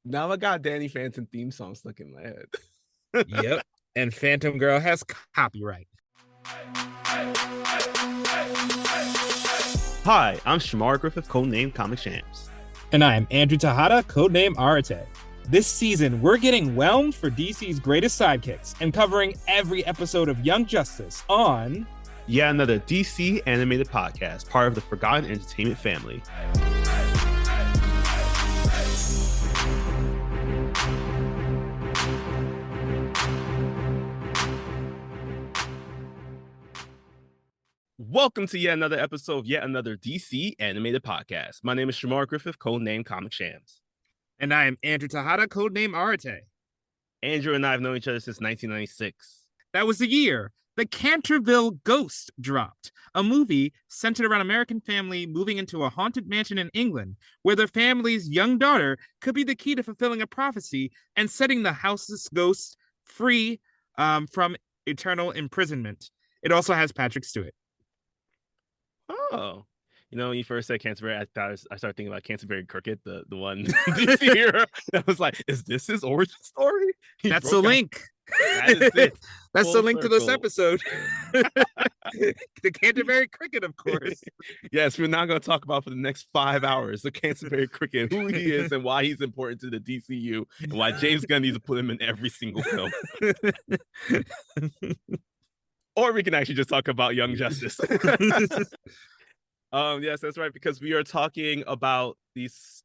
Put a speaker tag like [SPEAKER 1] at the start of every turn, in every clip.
[SPEAKER 1] Now I got Danny Phantom theme song stuck in my head.
[SPEAKER 2] Yep. And Phantom Girl has copyright.
[SPEAKER 1] Hi, I'm Shamar Griffith, codenamed Comic Shams.
[SPEAKER 2] And I am Andrew Tejada, codename Arate. This season, we're getting whelmed for DC's greatest sidekicks and covering every episode of Young Justice on
[SPEAKER 1] Yet another DC animated podcast, part of the Forgotten Entertainment family. Welcome to yet another episode of yet another DC animated podcast. My name is Shamar Griffith, codenamed Comic Shams.
[SPEAKER 2] And I am Andrew Tejada, codename Arate.
[SPEAKER 1] Andrew and I have known each other since 1996.
[SPEAKER 2] That was the year the Canterville Ghost dropped, a movie centered around an American family moving into a haunted mansion in England, where their family's young daughter could be the key to fulfilling a prophecy and setting the house's ghosts free from eternal imprisonment. It also has Patrick Stewart.
[SPEAKER 1] Oh, when you first said Canterbury, I started thinking about Canterbury Cricket, the one DC hero. I was like, is this his origin story?
[SPEAKER 2] That's the link.
[SPEAKER 1] That is it.
[SPEAKER 2] That's the link to this episode. The Canterbury Cricket, of course.
[SPEAKER 1] Yes, we're not going to talk about for the next 5 hours the Canterbury Cricket, who he is and why he's important to the DCU, and why James Gunn needs to put him in every single film. Or we can actually just talk about Young Justice. Yes, that's right, because we are talking about these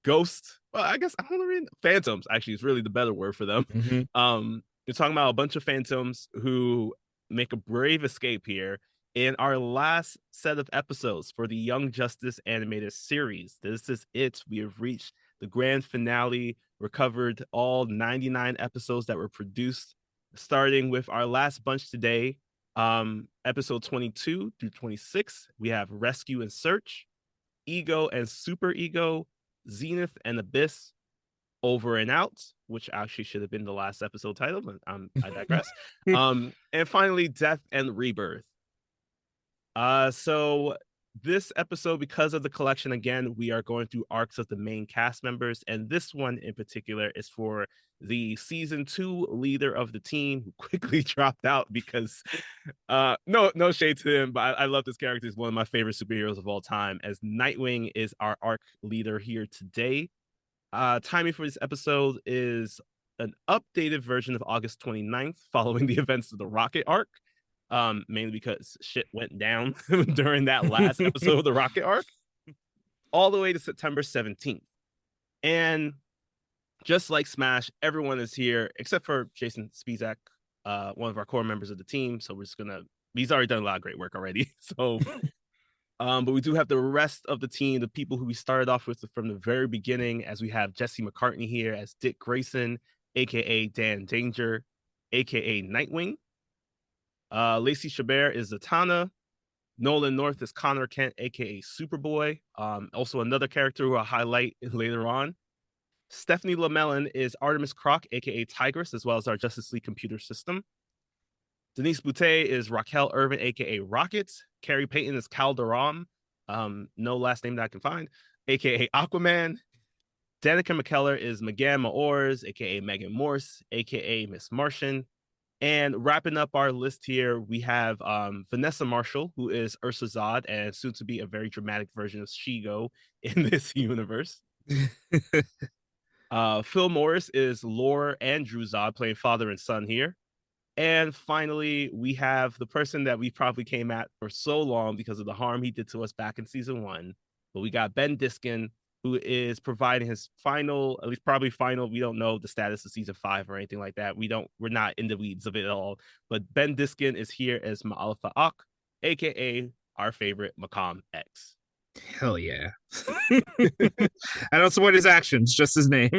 [SPEAKER 1] ghosts. Well, I guess I don't know, phantoms actually is really the better word for them.
[SPEAKER 2] Mm-hmm.
[SPEAKER 1] We're talking about a bunch of phantoms who make a brave escape here in our last set of episodes for the Young Justice animated series. This is it. We have reached the grand finale. We covered all 99 episodes that were produced, starting with our last bunch today. Episode 22 through 26, we have Rescue and Search, Ego and Super Ego, Zenith and Abyss, Over and Out, which actually should have been the last episode title, but I digress. And finally, Death and Rebirth. So this episode, because of the collection, again, we are going through arcs of the main cast members, and this one in particular is for the season 2 leader of the team who quickly dropped out because no shade to him, but I love this character. He's one of my favorite superheroes of all time, as Nightwing is our arc leader here today. Timing for this episode is an updated version of August 29th, following the events of the Rocket arc. Mainly because shit went down during that last episode of the Rocket arc, all the way to September 17th. And just like Smash, everyone is here except for Jason Spizak, one of our core members of the team. So he's already done a lot of great work already. So, but we do have the rest of the team, the people who we started off with from the very beginning, as we have Jesse McCartney here as Dick Grayson, aka Dan Danger, aka Nightwing. Lacey Chabert is Zatanna. Nolan North is Connor Kent, aka Superboy. Also another character who I'll highlight later on. Stephanie Lamellin is Artemis Croc, aka Tigress, as well as our Justice League computer system. Denise Boutte is Raquel Irvin, aka Rocket. Carrie Payton is Calderon, no last name that I can find, aka Aquaman. Danica McKellar is Megan Maors, aka Megan Morse, aka Miss Martian. And wrapping up our list here, we have Vanessa Marshall, who is Ursa Zod, and soon to be a very dramatic version of Shigo in this universe. Phil Morris is Lore and Drew Zod, playing father and son here. And finally, we have the person that we probably came at for so long because of the harm he did to us back in season 1. But we got Ben Diskin, who is providing his final, at least probably final. We don't know the status of season 5 or anything like that. We're not in the weeds of it at all. But Ben Diskin is here as Ma'alfa Ak, aka our favorite Macomb X.
[SPEAKER 2] Hell yeah. I don't support his actions, just his name.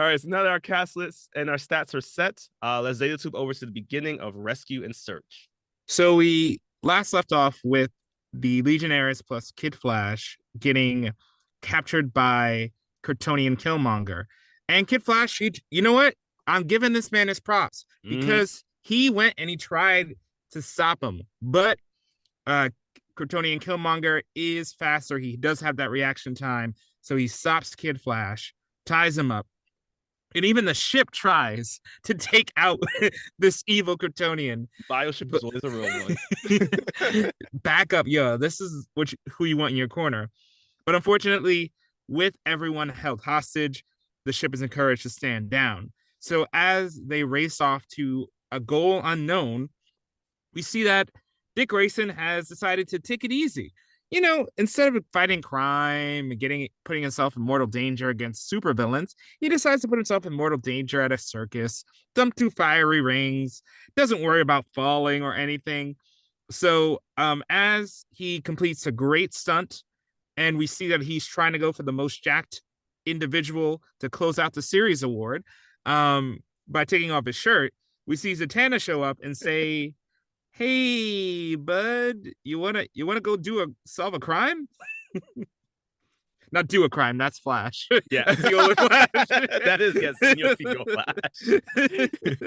[SPEAKER 1] All right, so now that our cast lists and our stats are set, let's data tube over to the beginning of Rescue and Search.
[SPEAKER 2] So we last left off with the Legionnaires plus Kid Flash getting captured by Kryptonian Killmonger. And Kid Flash, you know what? I'm giving this man his props because he went and he tried to stop him. But Kryptonian Killmonger is faster. He does have that reaction time. So he stops Kid Flash, ties him up. And even the ship tries to take out this evil Kryptonian.
[SPEAKER 1] Bioship
[SPEAKER 2] But
[SPEAKER 1] is always a real one.
[SPEAKER 2] back up, yo. This is who you want in your corner. But unfortunately, with everyone held hostage, the ship is encouraged to stand down. So as they race off to a goal unknown, we see that Dick Grayson has decided to take it easy. You know, instead of fighting crime and putting himself in mortal danger against supervillains, he decides to put himself in mortal danger at a circus, jump through fiery rings, doesn't worry about falling or anything. So, as he completes a great stunt, and we see that he's trying to go for the most jacked individual to close out the series award, by taking off his shirt, we see Zatanna show up and say, "Hey, bud, you wanna go solve a crime? Not do a crime. That's Flash.
[SPEAKER 1] Yeah.
[SPEAKER 2] That's the old Flash.
[SPEAKER 1] That is, yes, Senor Figo Flash.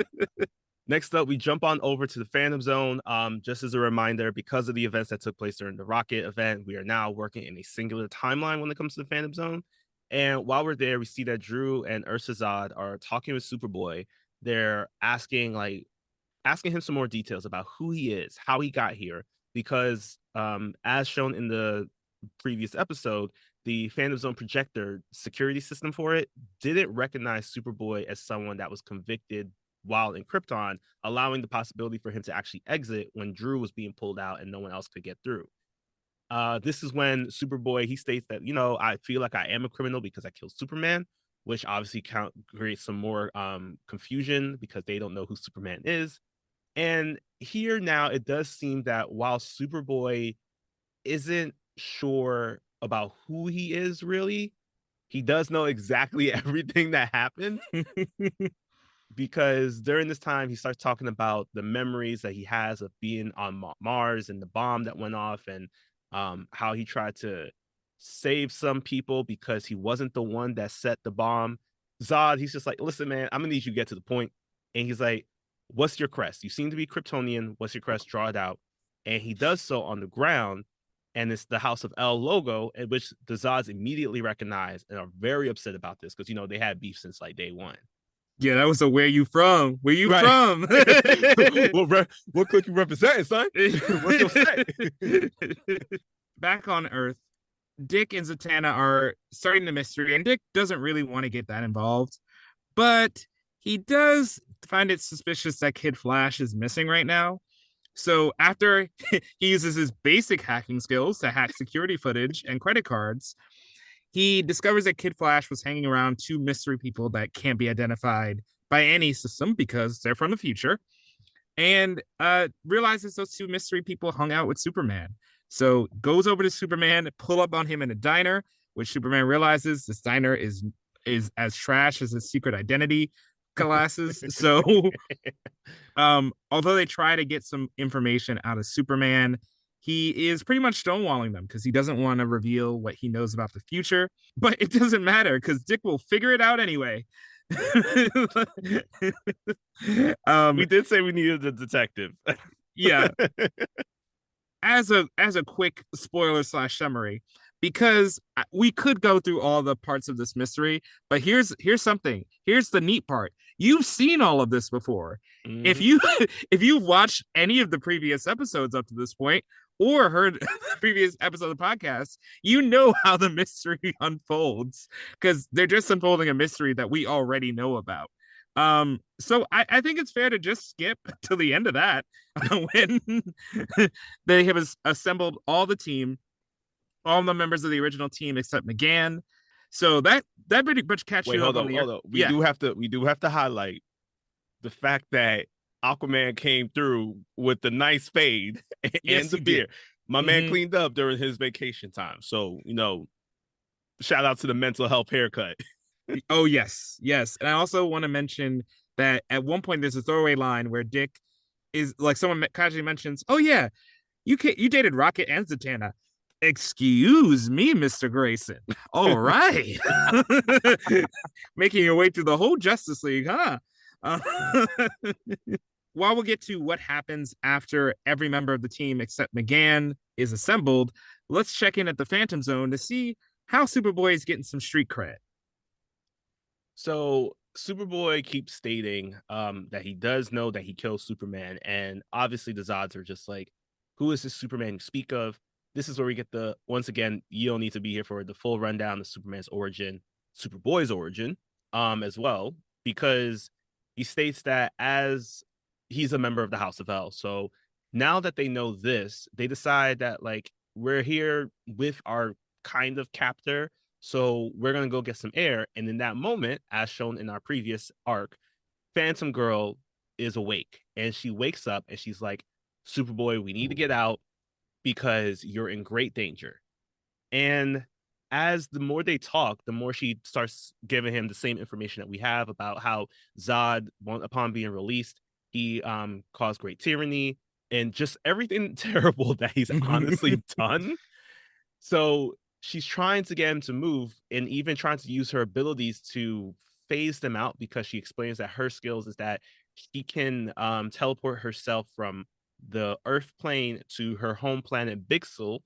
[SPEAKER 1] Next up, we jump on over to the Phantom Zone. Just as a reminder, because of the events that took place during the Rocket event, we are now working in a singular timeline when it comes to the Phantom Zone. And while we're there, we see that Drew and Ursa Zod are talking with Superboy. They're asking him some more details about who he is, how he got here, because as shown in the previous episode, the Phantom Zone projector security system for it didn't recognize Superboy as someone that was convicted while in Krypton, allowing the possibility for him to actually exit when Drew was being pulled out and no one else could get through. This is when Superboy, he states that, I feel like I am a criminal because I killed Superman, which obviously creates some more confusion because they don't know who Superman is. And here now, it does seem that while Superboy isn't sure about who he is really, he does know exactly everything that happened because during this time, he starts talking about the memories that he has of being on Mars and the bomb that went off and how he tried to save some people because he wasn't the one that set the bomb. Zod, he's just like, listen, man, I'm gonna need you to get to the point. And he's like, what's your crest? You seem to be Kryptonian. What's your crest? Draw it out. And he does so on the ground. And it's the House of L logo, in which the Zods immediately recognize and are very upset about this because, they had beef since like day one.
[SPEAKER 2] Yeah, that was a where you from? Where you from?
[SPEAKER 1] What clique you representing, son? What's your set?
[SPEAKER 2] Back on Earth, Dick and Zatanna are starting the mystery, and Dick doesn't really want to get that involved, but he does find it suspicious that Kid Flash is missing right now. So after he uses his basic hacking skills to hack security footage and credit cards, he discovers that Kid Flash was hanging around two mystery people that can't be identified by any system because they're from the future, and realizes those two mystery people hung out with Superman. So goes over to Superman, pull up on him in a diner, which Superman realizes this diner is as trash as his secret identity glasses. So although they try to get some information out of Superman, he is pretty much stonewalling them because he doesn't want to reveal what he knows about the future. But it doesn't matter because Dick will figure it out anyway.
[SPEAKER 1] We did say we needed a detective.
[SPEAKER 2] Yeah. As a quick spoiler / summary, because we could go through all the parts of this mystery, but here's something. Here's the neat part. You've seen all of this before. Mm-hmm. If you've watched any of the previous episodes up to this point, or heard the previous episode of the podcast, you know how the mystery unfolds because they're just unfolding a mystery that we already know about. So I think it's fair to just skip to the end of that when they have assembled all the team, all the members of the original team except McGann. So that pretty much catches you up on the hold on.
[SPEAKER 1] We do have to highlight the fact that Aquaman came through with the nice fade and the beer. My man cleaned up during his vacation time. So, shout out to the mental health haircut.
[SPEAKER 2] Oh, yes. And I also want to mention that at one point there's a throwaway line where Dick is like, someone casually mentions, oh, yeah, you dated Rocket and Zatanna. Excuse me, Mr. Grayson. All right. Making your way through the whole Justice League, huh? While we'll get to what happens after every member of the team except McGann is assembled, let's check in at the Phantom Zone to see how Superboy is getting some street cred.
[SPEAKER 1] So Superboy keeps stating that he does know that he killed Superman, and obviously the Zods are just like, "Who is this Superman you speak of?" This is where we get the once again, you don't need to be here for the full rundown of Superman's origin, Superboy's origin, as well, because he states that as he's a member of the House of L. So now that they know this, they decide that like we're here with our kind of captor, so we're gonna go get some air. And in that moment, as shown in our previous arc, Phantom Girl is awake and she wakes up and she's like, Superboy, we need to get out because you're in great danger. And as the more they talk, the more she starts giving him the same information that we have about how Zod, upon being released, he caused great tyranny and just everything terrible that he's honestly done. So she's trying to get him to move and even trying to use her abilities to phase them out because she explains that her skills is that she can teleport herself from the Earth plane to her home planet Bixel.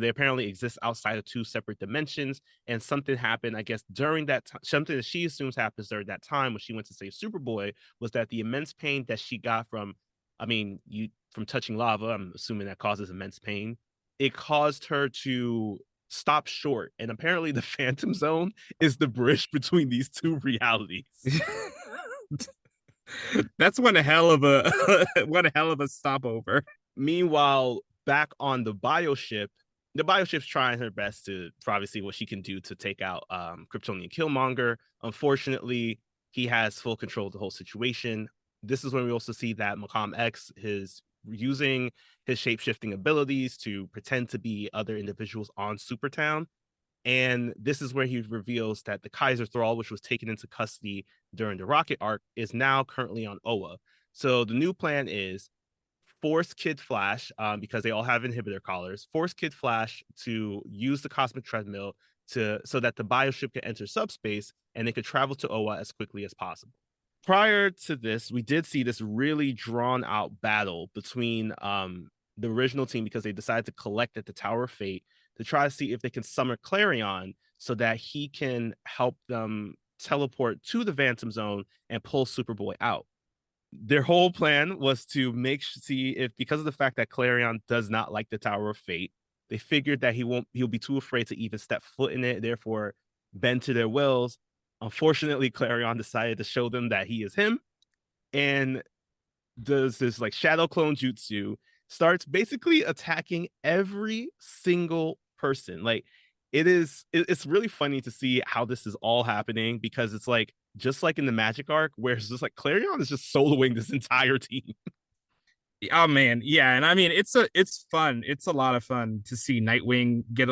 [SPEAKER 1] They apparently exist outside of two separate dimensions, and something happened, I guess, during that time. Something that she assumes happens during that time when she went to save Superboy was that the immense pain that she got from, I mean, you from touching lava. I'm assuming that causes immense pain. It caused her to stop short. And apparently, the Phantom Zone is the bridge between these two realities.
[SPEAKER 2] That's one hell of a one hell of a stopover.
[SPEAKER 1] Meanwhile, back on the bioship's trying her best to probably see what she can do to take out Kryptonian Killmonger. Unfortunately, he has full control of the whole situation. This is when we also see that Macom X is using his shape-shifting abilities to pretend to be other individuals on Supertown. And this is where he reveals that the Kaiser Thrall, which was taken into custody during the Rocket arc, is now currently on Oa. So the new plan is force Kid Flash, because they all have inhibitor collars, force Kid Flash to use the cosmic treadmill to so that the bioship can enter subspace and they could travel to Oa as quickly as possible. Prior to this, we did see this really drawn out battle between the original team because they decided to collect at the Tower of Fate to try to see if they can summon Clarion so that he can help them teleport to the Phantom Zone and pull Superboy out. Their whole plan was to see if, because of the fact that Clarion does not like the Tower of Fate, they figured that he'll be too afraid to even step foot in it, therefore bend to their wills. Unfortunately, Clarion decided to show them that he is him and does this like shadow clone jutsu, starts basically attacking every single person. Like it's really funny to see how this is all happening because it's like just like in the Magic arc, where it's just like Clarion is just soloing this entire team.
[SPEAKER 2] Oh man, yeah, and I mean it's fun. It's a lot of fun to see Nightwing get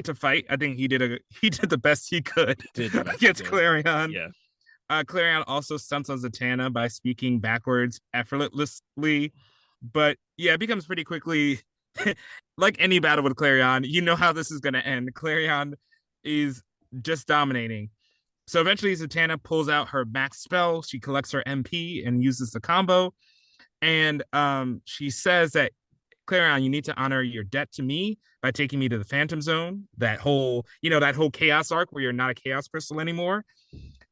[SPEAKER 2] to fight. I think he did the best he could
[SPEAKER 1] Did the best he
[SPEAKER 2] against
[SPEAKER 1] could.
[SPEAKER 2] Clarion.
[SPEAKER 1] Yeah.
[SPEAKER 2] Clarion also stunts on Zatanna by speaking backwards effortlessly. But yeah, it becomes pretty quickly like any battle with Clarion, you know how this is going to end. Clarion is just dominating. So eventually, Zatanna pulls out her max spell. She collects her MP and uses the combo. And she says that, Clarion, you need to honor your debt to me by taking me to the Phantom Zone. That whole chaos arc where you're not a chaos crystal anymore.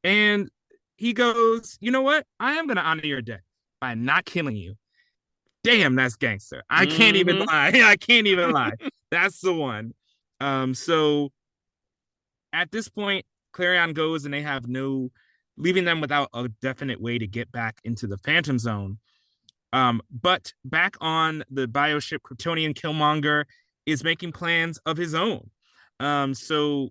[SPEAKER 2] And he goes, you know what? I am going to honor your debt by not killing you. Damn, that's gangster. I can't even
[SPEAKER 1] Mm-hmm.
[SPEAKER 2] lie. I can't even lie. That's the one. So at this point, Clarion goes and they have leaving them without a definite way to get back into the Phantom Zone. But back on the bioship, Kryptonian Killmonger is making plans of his own. So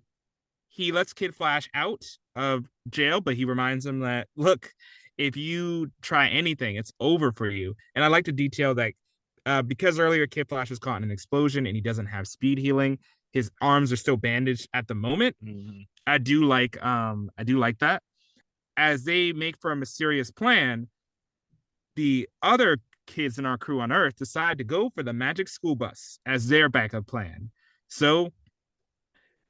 [SPEAKER 2] he lets Kid Flash out of jail, but he reminds him that, look, if you try anything, it's over for you. And I like to detail that because earlier Kid Flash was caught in an explosion and he doesn't have speed healing, his arms are still bandaged at the moment.
[SPEAKER 1] Mm-hmm.
[SPEAKER 2] I do like that. As they make for a mysterious plan, the other kids in our crew on Earth decide to go for the magic school bus as their backup plan. So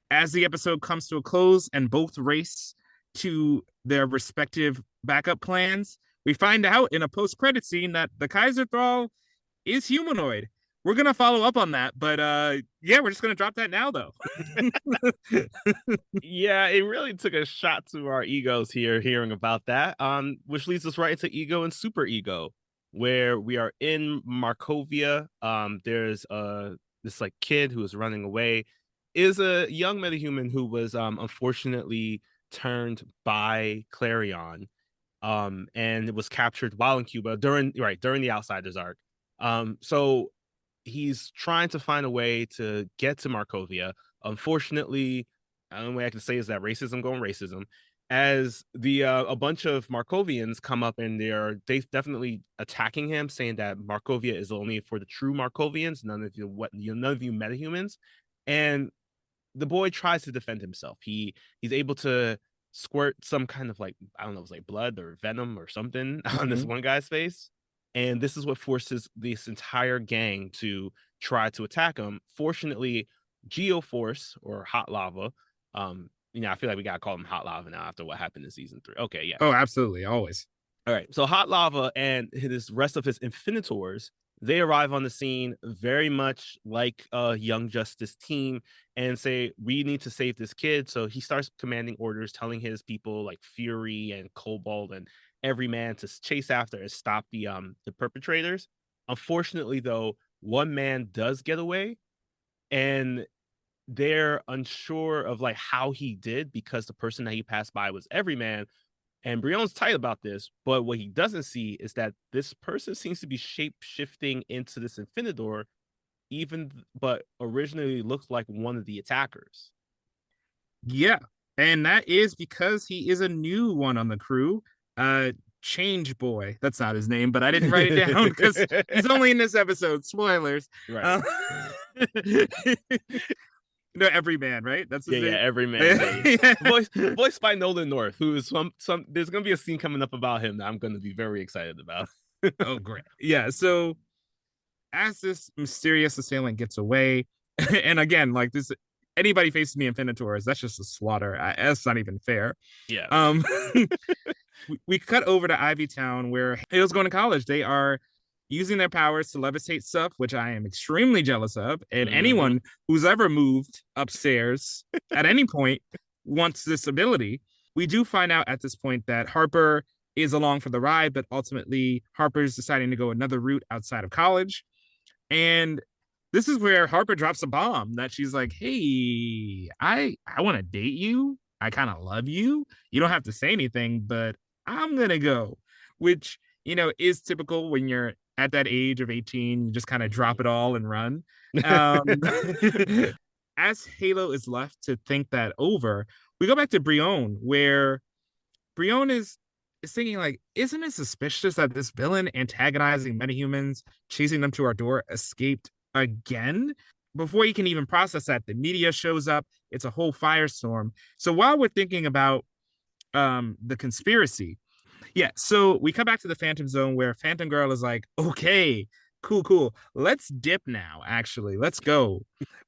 [SPEAKER 2] as the episode comes to a close and both race to their respective backup plans, we find out in a post-credit scene that the Kaiser Thrall is humanoid. we're gonna follow up on that, but yeah, we're just gonna drop that now though.
[SPEAKER 1] Yeah, it really took a shot to our egos here hearing about that. Which leads us right into ego and super ego, where we are in Markovia. There's this like kid who is running away, is a young metahuman who was unfortunately turned by Clarion, and it was captured while in Cuba during the Outsiders arc. So he's trying to find a way to get to Markovia. Unfortunately, the only way I can say is that racism going racism. As the a bunch of Markovians come up and they definitely attacking him, saying that Markovia is only for the true Markovians, none of you metahumans. And the boy tries to defend himself. He's able to squirt some kind of like, I don't know, it was like blood or venom or something on this
[SPEAKER 2] Mhm.
[SPEAKER 1] one guy's face. And this is what forces this entire gang to try to attack him. Fortunately, Geoforce or Hot Lava, I feel like we gotta call him Hot Lava now after what happened in season 3. Okay, yeah.
[SPEAKER 2] Oh, absolutely, always.
[SPEAKER 1] All right. So Hot Lava and his rest of his Infinitors, they arrive on the scene very much like a Young Justice team and say, "We need to save this kid." So he starts commanding orders, telling his people like Fury and Cobalt and every man to chase after and stop the perpetrators. Unfortunately, though, one man does get away, and they're unsure of like how he did because the person that he passed by was Everyman, and Brion's tight about this, but what he doesn't see is that this person seems to be shape shifting into this Infinidor, but originally looked like one of the attackers.
[SPEAKER 2] Yeah, and that is because he is a new one on the crew. Uh, Change Boy. That's not his name, but I didn't write it down because he's only in this episode. Spoilers.
[SPEAKER 1] Right.
[SPEAKER 2] Uh, no, Every Man, right? That's his
[SPEAKER 1] Yeah,
[SPEAKER 2] name.
[SPEAKER 1] every man. Yeah, yeah. Voiced by Nolan North, who is some. There's gonna be a scene coming up about him that I'm gonna be very excited about.
[SPEAKER 2] Oh, great. Yeah. So as this mysterious assailant gets away, and again, like this, anybody facing the Infinitors, that's just a slaughter. That's not even fair.
[SPEAKER 1] Yeah.
[SPEAKER 2] Um, we cut over to Ivy Town where Hale's going to college. They are using their powers to levitate stuff, which I am extremely jealous of. And
[SPEAKER 1] Hmm.
[SPEAKER 2] anyone who's ever moved upstairs at any point wants this ability. We do find out at this point that Harper is along for the ride, but ultimately Harper's deciding to go another route outside of college. And this is where Harper drops a bomb that she's like, "Hey, I want to date you. I kind of love you. You don't have to say anything, but I'm going to go." Which, is typical when you're at that age of 18, you just kind of drop it all and run. Um as Halo is left to think that over, we go back to Brion where Brion is thinking like, isn't it suspicious that this villain antagonizing metahumans, chasing them to our door, escaped again? Before you can even process that, the media shows up. It's a whole firestorm. So while we're thinking about the conspiracy, yeah, so we come back to the Phantom Zone where Phantom Girl is like, okay, cool, cool. Let's dip now, actually. Let's go.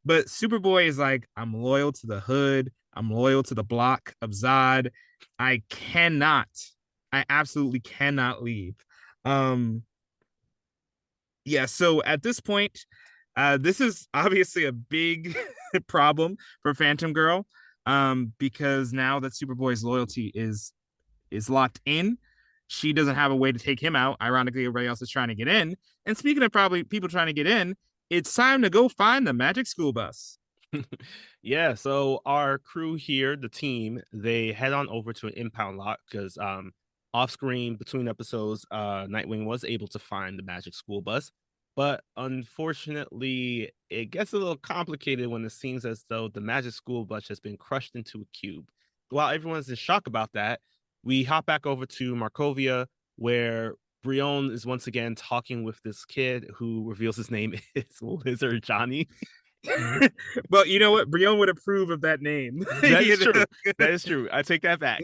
[SPEAKER 2] But Superboy is like, I'm loyal to the hood. I'm loyal to the block of Zod. I cannot, I absolutely cannot leave. Um, yeah, so at this point, this is obviously a big problem for Phantom Girl. Because now that Superboy's loyalty is locked in. She doesn't have a way to take him out. Ironically, everybody else is trying to get in. And speaking of probably people trying to get in, it's time to go find the magic school bus.
[SPEAKER 1] Yeah, so our crew here, the team, they head on over to an impound lot because off screen between episodes, Nightwing was able to find the magic school bus. But unfortunately, it gets a little complicated when it seems as though the magic school bus has been crushed into a cube. While everyone's in shock about that, we hop back over to Markovia, where Brion is once again talking with this kid who reveals his name is Lizard Johnny.
[SPEAKER 2] Well, you know what? Brion would approve of that name.
[SPEAKER 1] That is true. That is true. I take that back.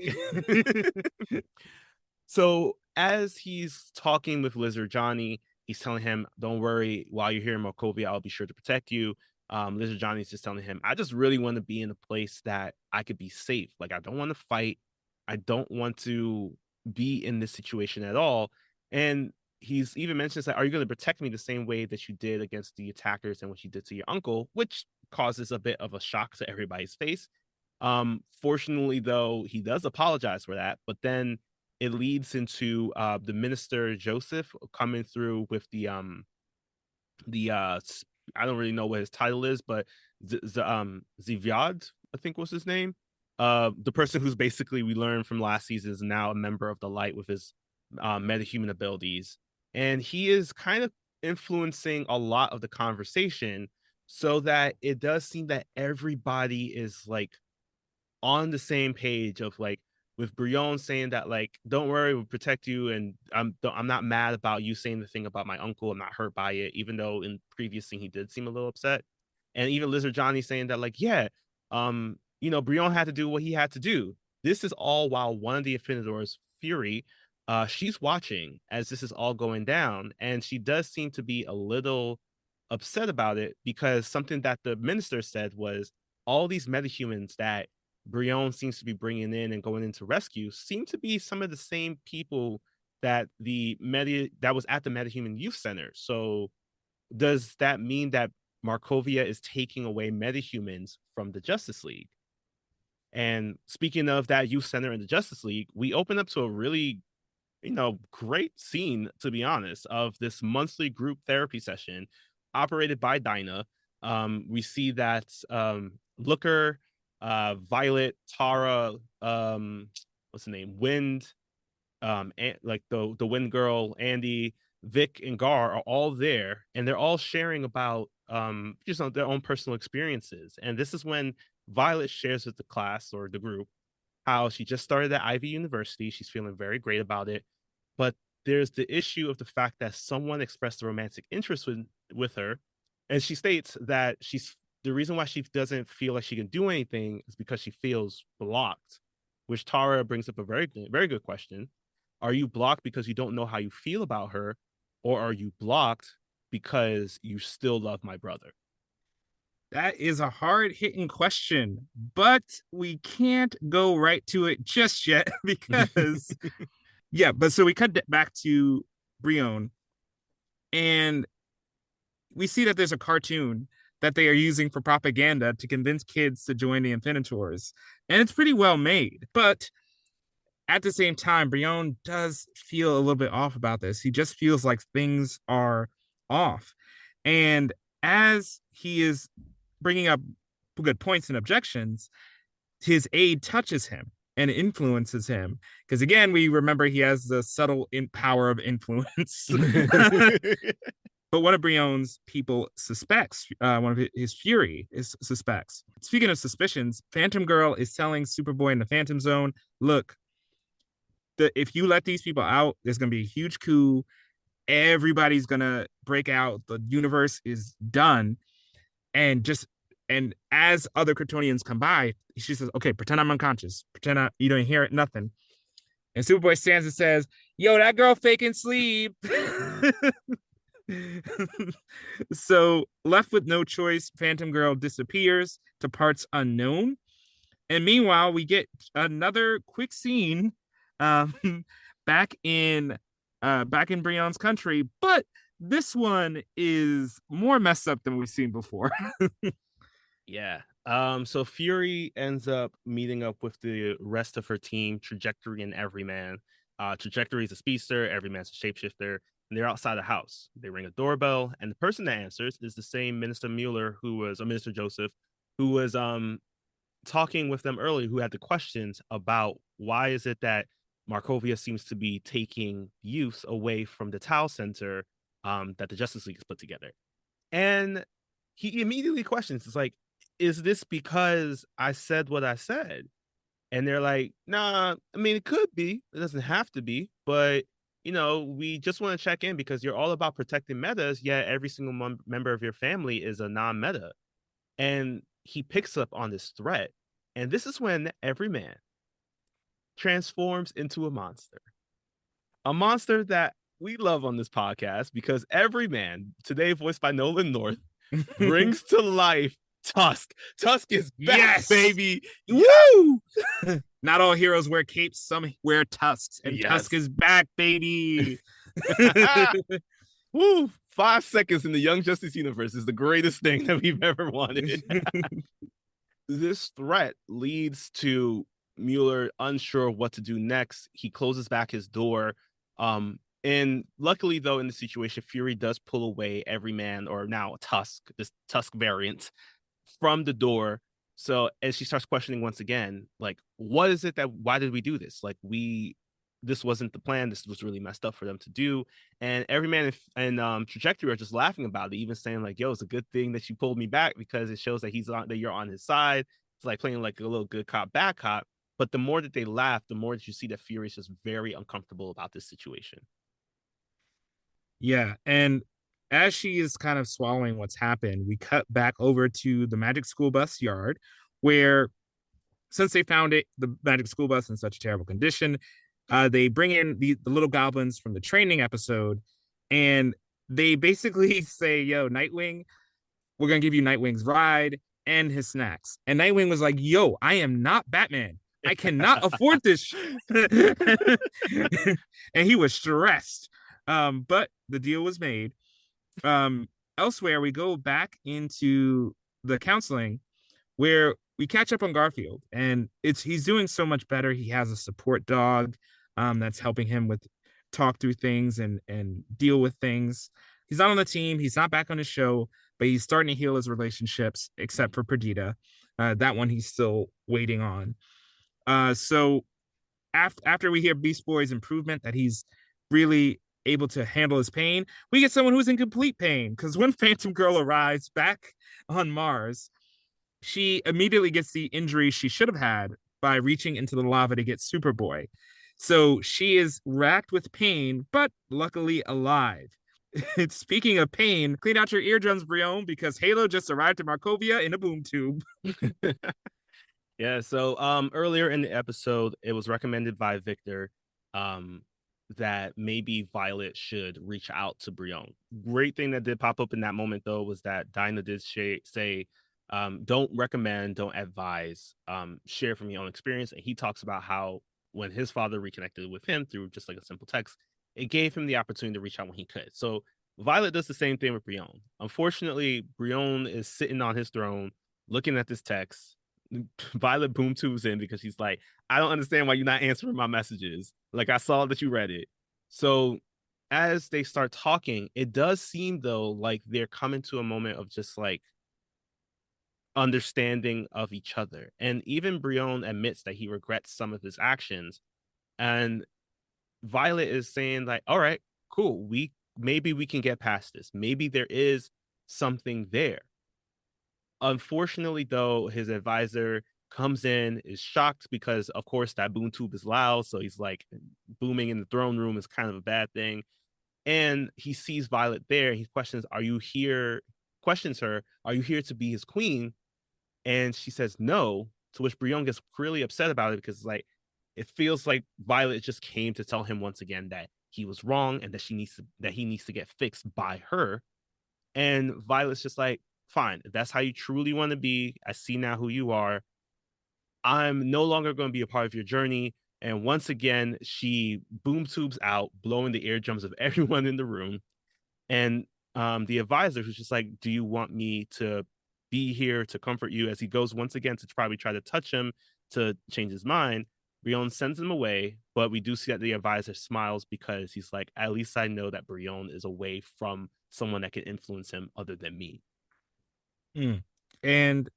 [SPEAKER 1] So as he's talking with Lizard Johnny, he's telling him, "Don't worry. While you're here in Markovia, I'll be sure to protect you." Lizard Johnny's just telling him, "I just really want to be in a place that I could be safe. Like I don't want to fight. I don't want to be in this situation at all." And he's even mentions that, are you going to protect me the same way that you did against the attackers and what you did to your uncle, which causes a bit of a shock to everybody's face. Fortunately, though, he does apologize for that, but then it leads into the minister Joseph coming through with the I don't really know what his title is, but Zivyad, I think was his name. The person who's basically, we learned from last season, is now a member of the light with his metahuman abilities, and he is kind of influencing a lot of the conversation, so that it does seem that everybody is like on the same page of like, with Brion saying that like, don't worry, we'll protect you, and I'm not mad about you saying the thing about my uncle. I'm not hurt by it, even though in previous scene he did seem a little upset. And even Lizard Johnny saying that like, yeah, Brion had to do what he had to do. This is all while one of the Infinitors, Fury, she's watching as this is all going down, and she does seem to be a little upset about it, because something that the minister said was, all these metahumans that Brion seems to be bringing in and going into rescue seem to be some of the same people that was at the Metahuman Youth Center. So does that mean that Markovia is taking away metahumans from the Justice League? And speaking of that youth center in the Justice League, we open up to a really, great scene, to be honest, of this monthly group therapy session operated by Dinah. We see that Looker, Violet, Tara, what's the name, Wind, and like the Wind Girl, Andy, Vic, and Gar are all there, and they're all sharing about just their own personal experiences. And this is when Violet shares with the class or the group how she just started at Ivy University. She's feeling very great about it, but there's the issue of the fact that someone expressed a romantic interest with her, and she states that the reason why she doesn't feel like she can do anything is because she feels blocked, which Tara brings up a very, very good question. Are you blocked because you don't know how you feel about her, or are you blocked because you still love my brother?
[SPEAKER 2] That is a hard hitting question, but we can't go right to it just yet because, yeah, but so we cut back to Brion and we see that there's a cartoon that they are using for propaganda to convince kids to join the Infinitors. And it's pretty well made. But at the same time, Brion does feel a little bit off about this. He just feels like things are off. And as he is bringing up good points and objections, his aide touches him and influences him. Because again, we remember he has the subtle power of influence. But one of Brion's people suspects, one of his Fury is suspects. Speaking of suspicions, Phantom Girl is telling Superboy in the Phantom Zone, look, if you let these people out, there's going to be a huge coup. Everybody's going to break out. The universe is done. And as other Kryptonians come by, she says, okay, pretend I'm unconscious. Pretend you don't hear it, nothing. And Superboy stands and says, yo, that girl faking sleep. So left with no choice, Phantom Girl disappears to parts unknown. And meanwhile, we get another quick scene um, back in Brion's country, but this one is more messed up than we've seen before.
[SPEAKER 1] Yeah. So Fury ends up meeting up with the rest of her team, Trajectory and Everyman. Trajectory is a speedster, Everyman's a shapeshifter, and they're outside the house. They ring a doorbell, and the person that answers is the same Minister Mueller, Minister Joseph, who was talking with them earlier, who had the questions about why is it that Markovia seems to be taking youth away from the Tau Center that the Justice League has put together. And he immediately questions, it's like, is this because I said what I said? And they're like, nah, I mean, it could be. It doesn't have to be. But, we just want to check in because you're all about protecting metas, yet every single member of your family is a non-meta. And he picks up on this threat. And this is when Everyman transforms into a monster. A monster that we love on this podcast because Everyman, today voiced by Nolan North, brings to life Tusk. Tusk is back,
[SPEAKER 2] yes,
[SPEAKER 1] baby.
[SPEAKER 2] Woo! Not all heroes wear capes, some wear tusks, and
[SPEAKER 1] yes.
[SPEAKER 2] Tusk is back, baby.
[SPEAKER 1] Woo! 5 seconds in the Young Justice universe is the greatest thing that we've ever wanted. This threat leads to Mueller unsure of what to do next. He closes back his door. And luckily, though, in the situation, Fury does pull away every man, or now Tusk, this Tusk variant, from the door. So as she starts questioning once again, like, what is it that, why did we do this? Like, this wasn't the plan. This was really messed up for them to do. And every man and Trajectory are just laughing about it, even saying like, yo, it's a good thing that you pulled me back because it shows that that you're on his side. It's like playing like a little good cop, bad cop. But the more that they laugh, the more that you see that Fury is just very uncomfortable about this situation.
[SPEAKER 2] Yeah, and as she is kind of swallowing what's happened, we cut back over to the Magic School Bus yard, where since they found the Magic School Bus in such a terrible condition, they bring in the little goblins from the training episode, and they basically say, "Yo, Nightwing, we're gonna give you Nightwing's ride and his snacks." And Nightwing was like, "Yo, I am not Batman. I cannot afford this." And he was stressed. But the deal was made. Um, Elsewhere, we go back into the counseling where we catch up on Garfield, and he's doing so much better. He has a support dog that's helping him with talk through things and deal with things. He's not on the team. He's not back on his show, but he's starting to heal his relationships, except for Perdita. That one he's still waiting on. So after we hear Beast Boy's improvement, that he's really able to handle his pain, we get someone who's in complete pain because when Phantom Girl arrives back on Mars, she immediately gets the injury she should have had by reaching into the lava to get Superboy. So she is racked with pain, but luckily alive. Speaking of pain, clean out your eardrums, Brion, because Halo just arrived to Markovia in a boom tube.
[SPEAKER 1] Yeah, so earlier in the episode, it was recommended by Victor um that maybe Violet should reach out to Brion. Great thing that did pop up in that moment though was that Dinah did say don't recommend, don't advise, share from your own experience. And he talks about how when his father reconnected with him through just like a simple text, it gave him the opportunity to reach out when he could. So Violet does the same thing with Brion. Unfortunately, Brion is sitting on his throne looking at this text. Violet boom tubes in because she's like, I don't understand why you're not answering my messages. Like, I saw that you read it. So as they start talking, it does seem though like they're coming to a moment of just like understanding of each other. And even Brion admits that he regrets some of his actions. And Violet is saying, like, all right, cool. Maybe we can get past this. Maybe there is something there. Unfortunately, though, his advisor comes in, is shocked because, of course, that boom tube is loud. So he's like, booming in the throne room is kind of a bad thing. And he sees Violet there. He questions, are you here? Questions her, are you here to be his queen? And she says no, to which Brion gets really upset about it because, like, it feels like Violet just came to tell him once again that he was wrong and that he needs to get fixed by her. And Violet's just like, fine, if that's how you truly want to be, I see now who you are. I'm no longer going to be a part of your journey. And once again, she boom tubes out, blowing the eardrums of everyone in the room. And the advisor, who's just like, do you want me to be here to comfort you? As he goes once again to probably try to touch him to change his mind, Brion sends him away. But we do see that the advisor smiles because he's like, at least I know that Brion is away from someone that can influence him other than me.
[SPEAKER 2] Mm. And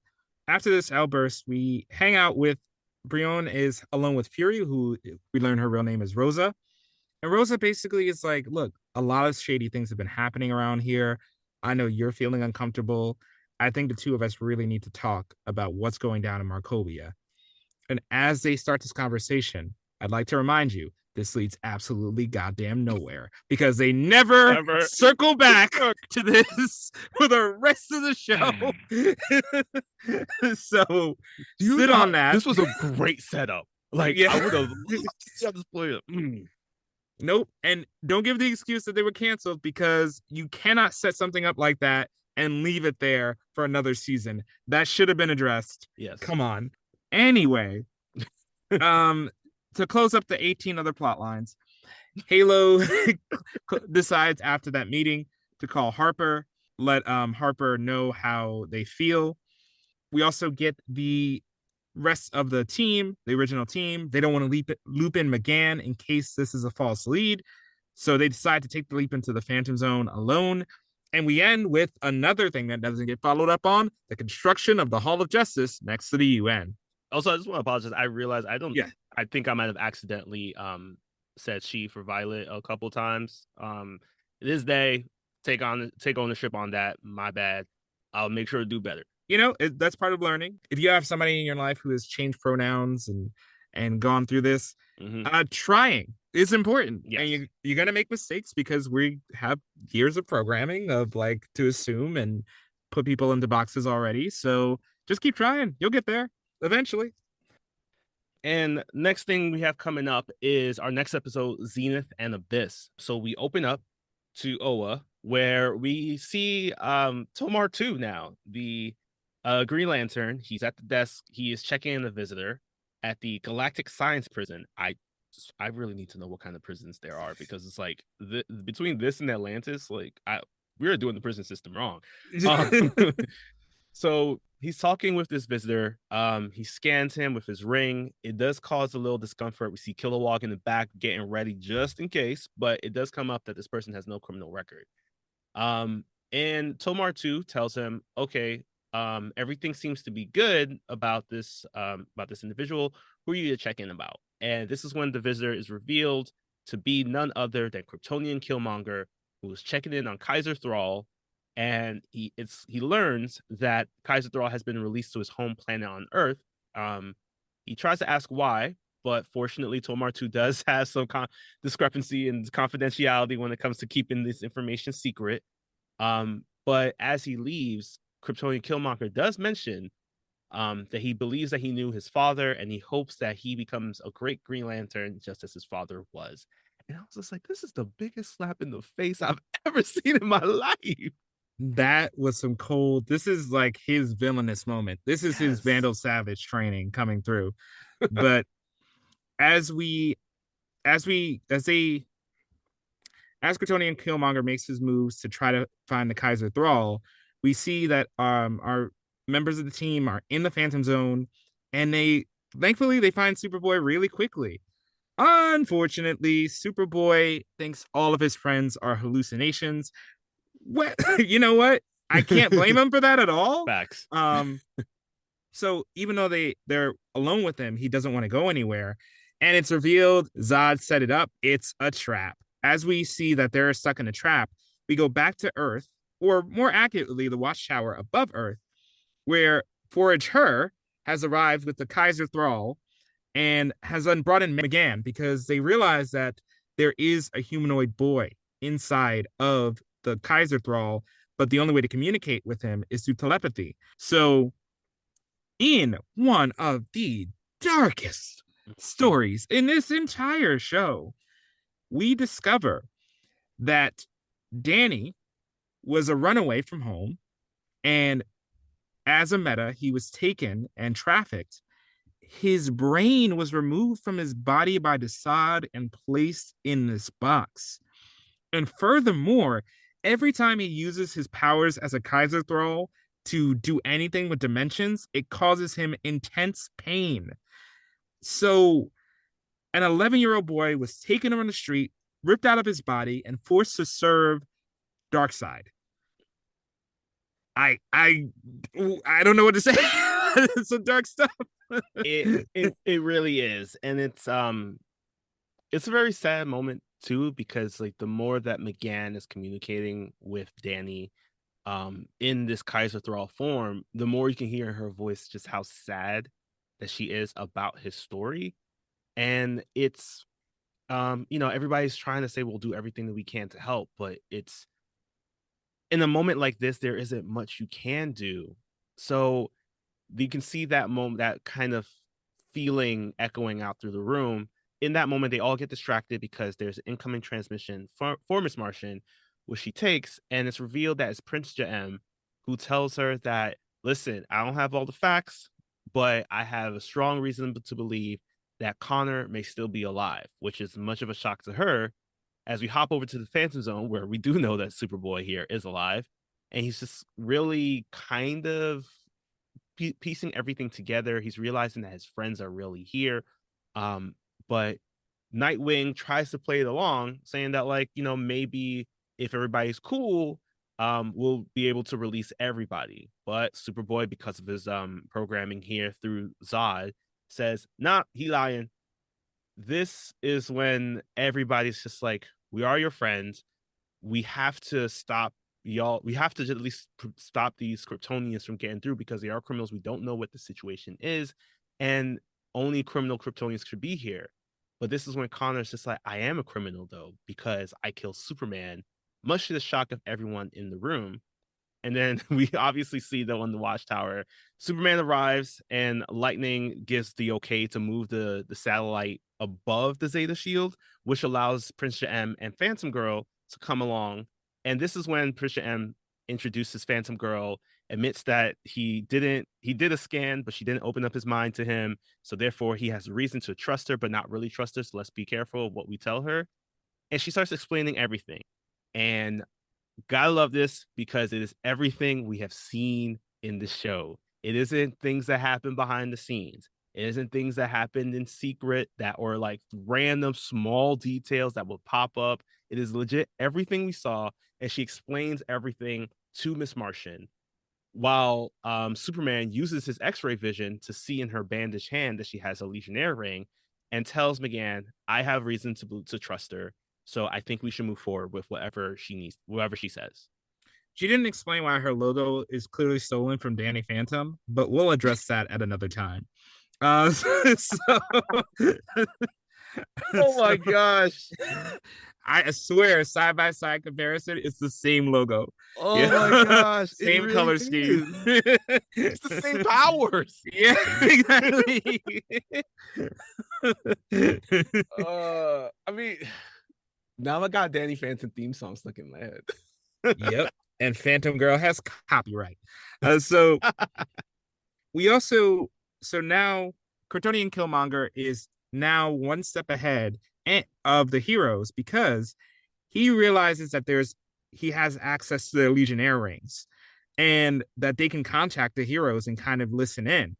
[SPEAKER 2] after this outburst, we hang out with Brion is alone with Fury, who we learn her real name is Rosa. And Rosa basically is like, look, a lot of shady things have been happening around here. I know you're feeling uncomfortable. I think the two of us really need to talk about what's going down in Markovia. And as they start this conversation, I'd like to remind you this leads absolutely goddamn nowhere because they never
[SPEAKER 1] Ever.
[SPEAKER 2] circle back to this for the rest of the show. So
[SPEAKER 1] You
[SPEAKER 2] sit
[SPEAKER 1] know,
[SPEAKER 2] on that.
[SPEAKER 1] this was a great setup. Like,
[SPEAKER 2] Yeah.
[SPEAKER 1] I would have loved to see how this played out.
[SPEAKER 2] Nope. And don't give the excuse that they were canceled because you cannot set something up like that and leave it there for another season. That should have been addressed.
[SPEAKER 1] Yes.
[SPEAKER 2] Come on. Anyway, um, to close up the 18 other plot lines, Halo decides after that meeting to call Harper, let Harper know how they feel. We also get the rest of the team, the original team. They don't want to loop in McGann in case this is a false lead. So they decide to take the leap into the Phantom Zone alone. And we end with another thing that doesn't get followed up on, the construction of the Hall of Justice next to the UN.
[SPEAKER 1] Also, I just want to apologize. I realized
[SPEAKER 2] Yeah.
[SPEAKER 1] I think I might have accidentally said she for Violet a couple times. It is they take ownership on that. My bad. I'll make sure to do better.
[SPEAKER 2] That's part of learning. If you have somebody in your life who has changed pronouns and gone through this,
[SPEAKER 1] Mm-hmm.
[SPEAKER 2] trying is important. And
[SPEAKER 1] Yes.
[SPEAKER 2] you're gonna make mistakes because we have years of programming of like to assume and put people into boxes already. So just keep trying. You'll get there eventually.
[SPEAKER 1] And next thing we have coming up is our next episode, Zenith and Abyss. So we open up to Oa, where we see Tomar 2 now, the Green Lantern. He's at the desk. He is checking in the visitor at the Galactic Science Prison. I really need to know what kind of prisons there are, because it's like between this and Atlantis, like we are doing the prison system wrong. Um, so he's talking with this visitor. He scans him with his ring. It does cause a little discomfort. We see Kilowog in the back getting ready just in case, but it does come up that this person has no criminal record. Um, and Tomar 2 tells him, okay, everything seems to be good about this individual. Who are you to check in about? And this is when the visitor is revealed to be none other than Kryptonian Killmonger, who is checking in on Kaiser Thrall. And he learns that Kaiser Thrall has been released to his home planet on Earth. He tries to ask why, but fortunately, Tomar 2 does have some discrepancy and confidentiality when it comes to keeping this information secret. But as he leaves, Kryptonian Killmonger does mention that he believes that he knew his father, and he hopes that he becomes a great Green Lantern just as his father was. And I was just like, this is the biggest slap in the face I've ever seen in my life.
[SPEAKER 2] That was some cold. This is like his villainous moment. This is his
[SPEAKER 1] Yes.
[SPEAKER 2] Vandal Savage training coming through. But as we as we as they as Kryptonian Killmonger makes his moves to try to find the Kaiser Thrall, we see that our members of the team are in the Phantom Zone, and they thankfully they find Superboy really quickly. Unfortunately, Superboy thinks all of his friends are hallucinations. What you know what? I can't blame him for that at all.
[SPEAKER 1] Facts.
[SPEAKER 2] Um, so even though they're alone with him, he doesn't want to go anywhere. And it's revealed Zod set it up. It's a trap. As we see that they're stuck in a trap, we go back to Earth, or more accurately, the Watchtower above Earth, where Forage Her has arrived with the Kaiser Thrall and has brought in McGann because they realize that there is a humanoid boy inside of the Kaiser Thrall, but the only way to communicate with him is through telepathy. So in one of the darkest stories in this entire show, we discover that Danny was a runaway from home, and as a meta, he was taken and trafficked. His brain was removed from his body by Desaad and placed in this box. And furthermore, every time he uses his powers as a Kaiser Thrall to do anything with dimensions, it causes him intense pain. So, an 11-year-old boy was taken on the street, ripped out of his body, and forced to serve Darkseid. I don't know what to say. It's some dark stuff.
[SPEAKER 1] It really is, and it's a very sad moment too, because like the more that McGann is communicating with Danny in this Kaiser Thrall form, the more you can hear in her voice just how sad that she is about his story. And it's everybody's trying to say we'll do everything that we can to help, but it's in a moment like this, there isn't much you can do. So you can see that moment, that kind of feeling echoing out through the room. In that moment, they all get distracted because there's an incoming transmission for Miss Martian, which she takes, and it's revealed that it's Prince Jem, who tells her that, listen, I don't have all the facts, but I have a strong reason to believe that Connor may still be alive, which is much of a shock to her as we hop over to the Phantom Zone, where we do know that Superboy here is alive. And he's just really kind of piecing everything together. He's realizing that his friends are really here. But Nightwing tries to play it along, saying that, like, maybe if everybody's cool, we'll be able to release everybody. But Superboy, because of his programming here through Zod, says, nah, he lying. This is when everybody's just like, we are your friends. We have to stop y'all. We have to at least stop these Kryptonians from getting through because they are criminals. We don't know what the situation is, and only criminal Kryptonians should be here. But this is when Connor's just like, I am a criminal though because I killed Superman, much to the shock of everyone in the room. And then we obviously see that on the watchtower, Superman arrives and Lightning gives the okay to move the satellite above the Zeta Shield, which allows Prince M and Phantom Girl to come along. And this is when Prince M introduces Phantom Girl, admits that he did a scan, but she didn't open up his mind to him. So therefore he has a reason to trust her, but not really trust her. So let's be careful of what we tell her. And she starts explaining everything. And gotta love this because it is everything we have seen in the show. It isn't things that happen behind the scenes. It isn't things that happened in secret that or like random small details that will pop up. It is legit everything we saw, and she explains everything to Miss Martian. While Superman uses his X-ray vision to see in her bandaged hand that she has a Legionnaire ring, and tells McGann, "I have reason to trust her. So I think we should move forward with whatever she needs, whatever she says."
[SPEAKER 2] She didn't explain why her logo is clearly stolen from Danny Phantom, but we'll address that at another time. So,
[SPEAKER 1] Oh
[SPEAKER 2] so
[SPEAKER 1] my gosh.
[SPEAKER 2] I swear, side by side comparison, it's the same logo.
[SPEAKER 1] Oh my
[SPEAKER 2] Yeah,
[SPEAKER 1] gosh. It
[SPEAKER 2] same
[SPEAKER 1] really
[SPEAKER 2] color scheme.
[SPEAKER 1] is. It's the same powers.
[SPEAKER 2] Yeah, exactly.
[SPEAKER 1] I mean, now I got Danny Phantom theme song stuck in my head.
[SPEAKER 2] Yep. And Phantom Girl has copyright. So we also so now Kryptonian Killmonger is now one step ahead of the heroes because he realizes that he has access to the Legionnaire rings and that they can contact the heroes and kind of listen in.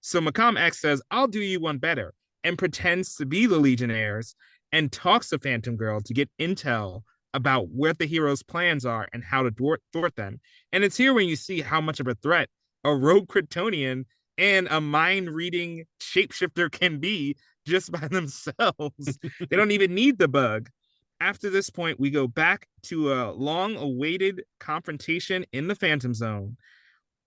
[SPEAKER 2] So Macom X says, I'll do you one better, and pretends to be the Legionnaires and talks to Phantom Girl to get intel about what the heroes' plans are and how to thwart them. And it's here when you see how much of a threat a rogue Kryptonian and a mind reading shapeshifter can be just by themselves. They don't even need the bug. After this point, we go back to a long awaited confrontation in the Phantom Zone.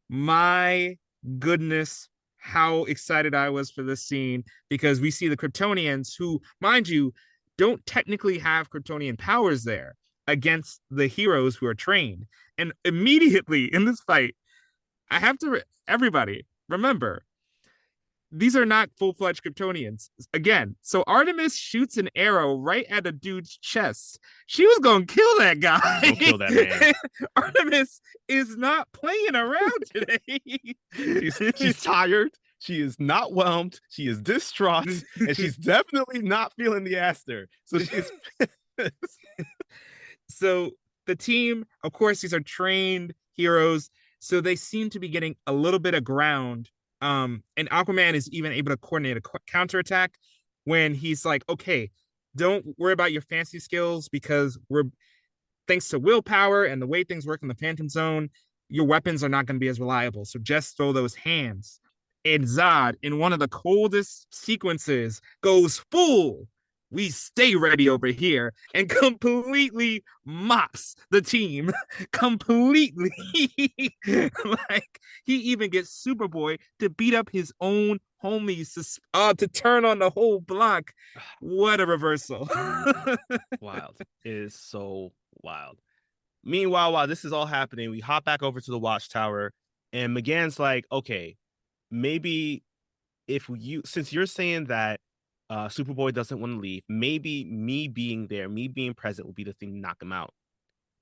[SPEAKER 2] My goodness, how excited I was for this scene because we see the Kryptonians who, mind you, don't technically have Kryptonian powers there against the heroes who are trained. And immediately in this fight, I have to, everybody, remember, these are not full-fledged Kryptonians. Again, so Artemis shoots an arrow right at a dude's chest. She was gonna kill that guy.
[SPEAKER 1] Don't kill that man.
[SPEAKER 2] Artemis is not playing around today.
[SPEAKER 1] She's tired. She is not whelmed. She is distraught, and she's definitely not feeling the Aster. So she's.
[SPEAKER 2] So the team, of course, these are trained heroes, so they seem to be getting a little bit of ground. And Aquaman is even able to coordinate a counterattack when he's like, okay, don't worry about your fancy skills because we're thanks to willpower and the way things work in the Phantom Zone, your weapons are not going to be as reliable. So just throw those hands. And Zod, in one of the coldest sequences, goes full. We stay ready over here and completely mops the team. Completely. Like, he even gets Superboy to beat up his own homies to turn on the whole block. What a reversal.
[SPEAKER 1] Wild. It is so wild. Meanwhile, while this is all happening, we hop back over to the watchtower, and McGann's like, okay, maybe since you're saying that Superboy doesn't want to leave, maybe me being there, me being present will be the thing to knock him out.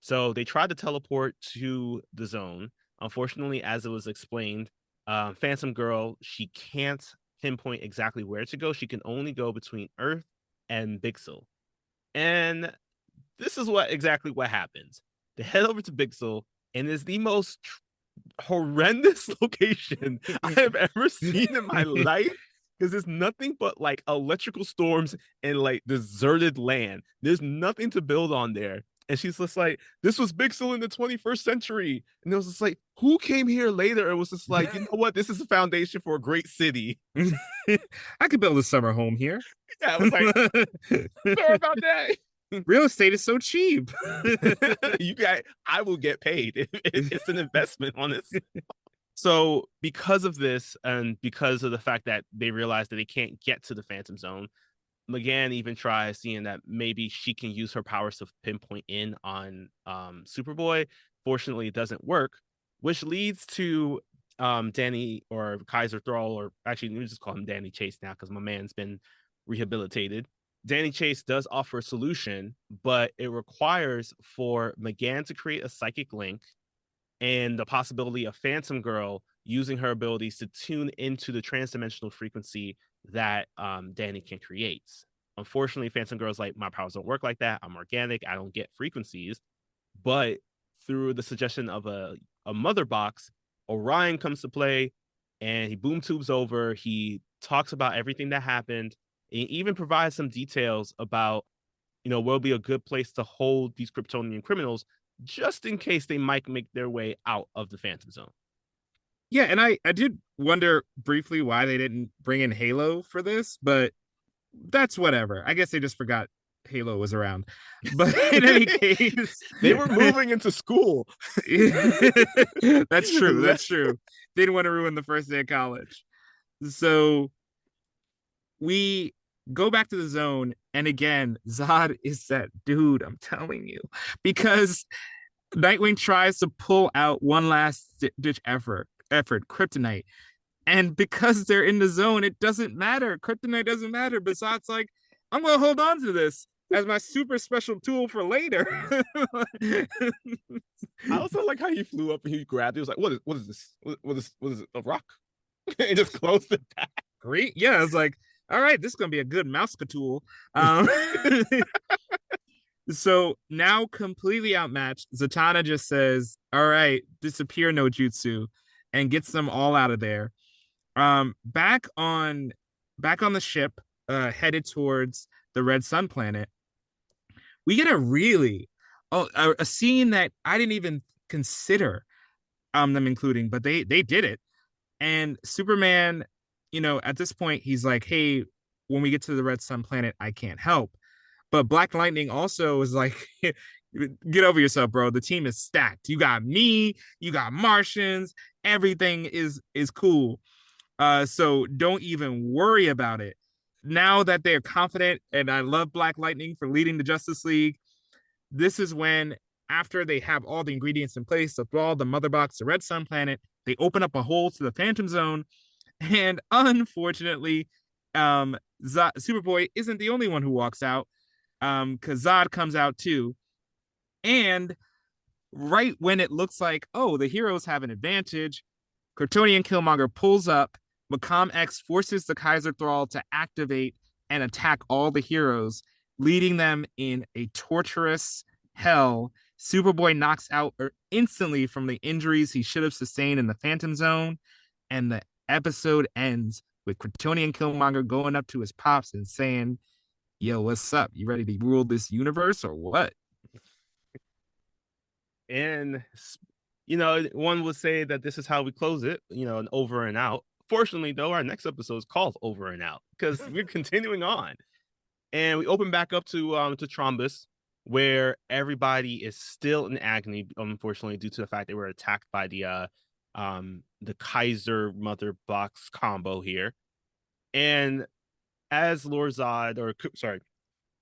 [SPEAKER 1] So they tried to teleport to the zone. Unfortunately, as it was explained, Phantom Girl, she can't pinpoint exactly where to go. She can only go between Earth and Bixel. And this is what happens. They head over to Bixel, and it's the most horrendous location I have ever seen in my life, because there's nothing but like electrical storms and like deserted land. There's nothing to build on there. And she's just like, this was Bixel in the 21st century. And it was just like, who came here later? It was just like, you know what? This is a foundation for a great city.
[SPEAKER 2] I could build a summer home here.
[SPEAKER 1] Yeah, I was like, sorry about that.
[SPEAKER 2] Real estate is so cheap.
[SPEAKER 1] I will get paid. It's an investment on this. So because of this, and because of the fact that they realize that they can't get to the Phantom Zone, McGann even tries seeing that maybe she can use her powers to pinpoint in on Superboy. Fortunately, it doesn't work, which leads to Danny, or Kaiser Thrall, or actually, let me just call him Danny Chase now because my man's been rehabilitated. Danny Chase does offer a solution, but it requires for McGann to create a psychic link and the possibility of Phantom Girl using her abilities to tune into the transdimensional frequency that Danny can create. Unfortunately, Phantom Girl's like, my powers don't work like that. I'm organic. I don't get frequencies. But through the suggestion of a mother box, Orion comes to play, and he boom tubes over. He talks about everything that happened. He even provides some details about, where'll be a good place to hold these Kryptonian criminals just in case they might make their way out of the Phantom Zone.
[SPEAKER 2] Yeah, and I did wonder briefly why they didn't bring in Halo for this, but that's whatever. I guess they just forgot Halo was around. But in any case,
[SPEAKER 1] they were moving into school.
[SPEAKER 2] That's true. That's true. They didn't want to ruin the first day of college. So we go back to the zone, and again, Zod is that dude, I'm telling you, because Nightwing tries to pull out one last ditch effort, Kryptonite. And because they're in the zone, it doesn't matter. Kryptonite doesn't matter. But Zod's like, I'm going to hold on to this as my super special tool for later.
[SPEAKER 1] I also like how he flew up and he grabbed it. He was like, what is this? What is it? A rock? And just closed it back.
[SPEAKER 2] Great. Yeah, I was like, all right, this is going to be a good mouse tool. So now completely outmatched, Zatanna just says, all right, disappear no jutsu, and gets them all out of there. Back on the ship, headed towards the Red Sun planet, we get a scene that I didn't even consider them including, but they did it. And Superman, at this point, he's like, hey, when we get to the Red Sun planet, I can't help. But Black Lightning also is like, get over yourself, bro. The team is stacked. You got me, you got Martians, everything is cool. So don't even worry about it. Now that they're confident, and I love Black Lightning for leading the Justice League, this is when, after they have all the ingredients in place to throw the mother box to Red Sun planet, they open up a hole to the Phantom Zone. And unfortunately, Superboy isn't the only one who walks out, because Zod comes out too. And right when it looks like, oh, the heroes have an advantage, Kryptonian Killmonger pulls up. Macom X forces the Kaiser Thrall to activate and attack all the heroes, leading them in a torturous hell. Superboy knocks out instantly from the injuries he should have sustained in the Phantom Zone, and the episode ends with Kryptonian Killmonger going up to his pops and saying, yo, what's up? You ready to rule this universe or what?
[SPEAKER 1] And, one would say that this is how we close it, an over and out. Fortunately, though, our next episode is called Over and Out because we're continuing on. And we open back up to Trombus, where everybody is still in agony, unfortunately, due to the fact they were attacked by the Kaiser Mother Box combo here. And as Lord Zod,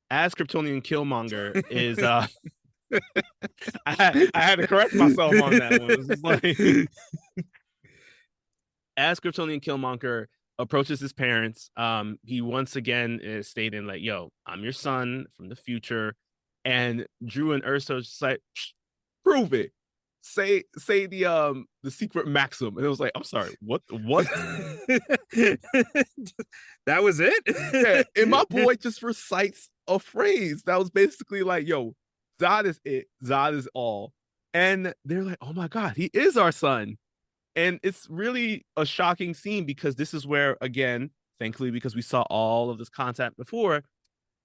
[SPEAKER 1] as Kryptonian Killmonger is I had to correct myself on that one. It was like, as Kryptonian Killmonger approaches his parents, he once again is stating like, yo, I'm your son from the future. And Drew and Ursa just like, prove it. say the secret maxim. And it was like, I'm sorry, what?
[SPEAKER 2] That was
[SPEAKER 1] Yeah, and
[SPEAKER 2] it.
[SPEAKER 1] my boy just recites a phrase that was basically like, yo, Zod is it, Zod is all. And they're like, oh my God, he is our son. And it's really a shocking scene because this is where, again, thankfully, because we saw all of this content before,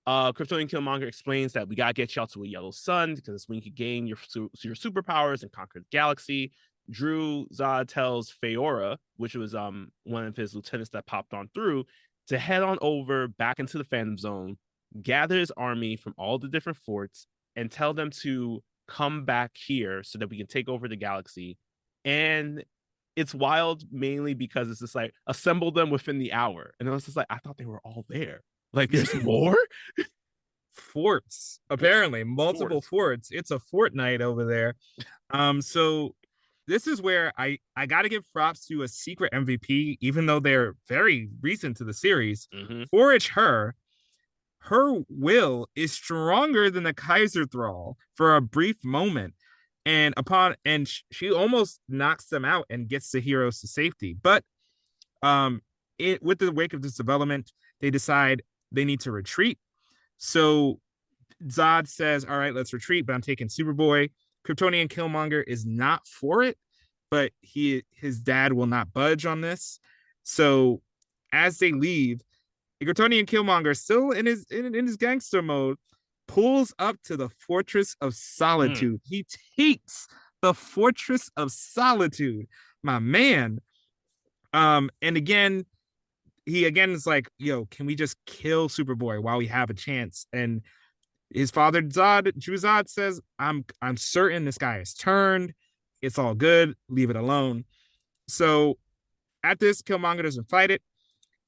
[SPEAKER 1] Kryptonian Killmonger explains that we gotta get y'all to a yellow sun because it's when you can gain your superpowers and conquer the galaxy. Drew Zod tells Feora, which was one of his lieutenants that popped on through, to head on over back into the Phantom Zone, gather his army from all the different forts, and tell them to come back here so that we can take over the galaxy. And it's wild mainly because it's just like assemble them within the hour. And I was just like, I thought they were all there. Like, there's more
[SPEAKER 2] Forts, apparently multiple
[SPEAKER 1] forts.
[SPEAKER 2] forts. It's a fortnight over there. So this is where I got to give props to a secret MVP, even though they're very recent to the series.
[SPEAKER 1] Mm-hmm.
[SPEAKER 2] Forage her will is stronger than the Kaiser Thrall for a brief moment, and she almost knocks them out and gets the heroes to safety. But with the wake of this development, they decide they need to retreat. So Zod says, all right, let's retreat, but I'm taking Superboy. Kryptonian Killmonger is not for it, but his dad will not budge on this. So as they leave, the Kryptonian Killmonger, still in his gangster mode, pulls up to the Fortress of
[SPEAKER 1] Mm.
[SPEAKER 2] Solitude. He takes the Fortress of Solitude, my man. And again, he again is like, yo, can we just kill Superboy while we have a chance? And his father Drew Zod says, I'm certain this guy is turned. It's all good. Leave it alone. So at this, Killmonger doesn't fight it.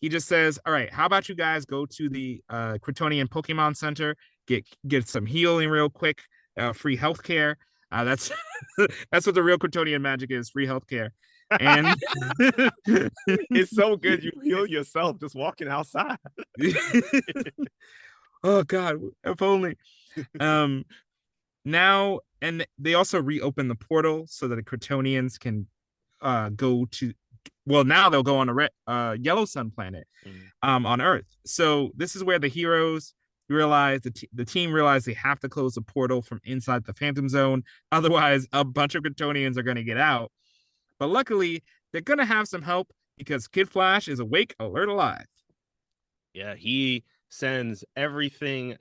[SPEAKER 2] He just says, all right, how about you guys go to the Kryptonian Pokemon Center, get some healing real quick, free healthcare. That's that's what the real Kryptonian magic is, free healthcare. And
[SPEAKER 1] It's so good you heal yourself just walking outside.
[SPEAKER 2] oh God, if only. Um, now and they also reopen the portal so that the Kryptonians can go to well now they'll go on a yellow sun planet
[SPEAKER 1] Mm.
[SPEAKER 2] on Earth. So this is where the heroes realize the team realize they have to close the portal from inside the Phantom Zone, otherwise a bunch of Kryptonians are going to get out. But luckily they're going to have some help because Kid Flash is awake, alert, alive.
[SPEAKER 1] Yeah, he sends everything,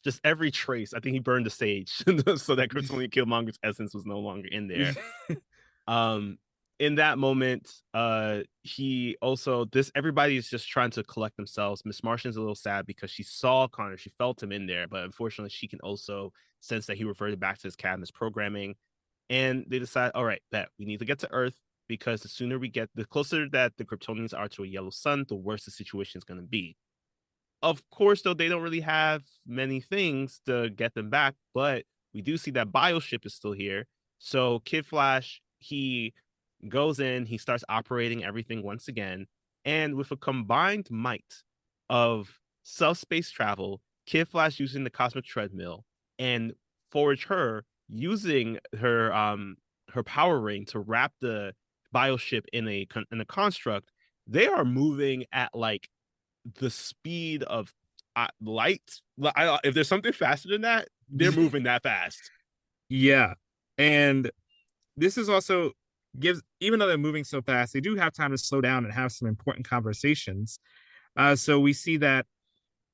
[SPEAKER 1] just every trace. I think he burned the sage so that Kryptonian Killmonger's essence was no longer in there. Um, in that moment, he also this everybody is just trying to collect themselves. Miss Martian's a little sad because she saw Connor, she felt him in there, but unfortunately, she can also sense that he reverted back to his cabinet's programming. And they decide, all right, that we need to get to Earth because the closer that the Kryptonians are to a yellow sun, the worse the situation is going to be. Of course, though, they don't really have many things to get them back, but we do see that Bioship is still here. So Kid Flash, he goes in, he starts operating everything once again, and with a combined might of subspace travel, Kid Flash using the cosmic treadmill, and Forge her using her power ring to wrap the Bioship in a construct, they are moving at like the speed of light. If there's something faster than that, they're moving that fast.
[SPEAKER 2] Yeah. And this is also gives even though they're moving so fast, they do have time to slow down and have some important conversations. So we see that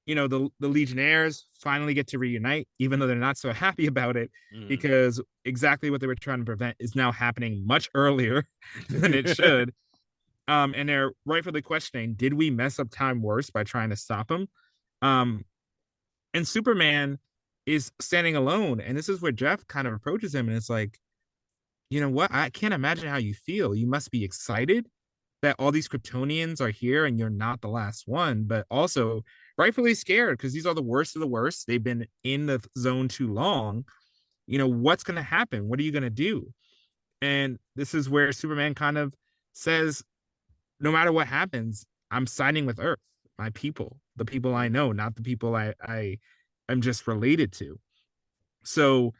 [SPEAKER 2] the Legionnaires finally get to reunite, even though they're not so happy about it,
[SPEAKER 1] Mm.
[SPEAKER 2] because exactly what they were trying to prevent is now happening much earlier than it should. And they're rightfully questioning, did we mess up time worse by trying to stop him? Um, and Superman is standing alone, and this is where Jeff kind of approaches him, and it's like, you know what? I can't imagine how you feel. You must be excited that all these Kryptonians are here and you're not the last one, but also rightfully scared because these are the worst of the worst. They've been in the zone too long. What's going to happen? What are you going to do? And this is where Superman kind of says, no matter what happens, I'm siding with Earth, my people, the people I know, not the people I am just related to. So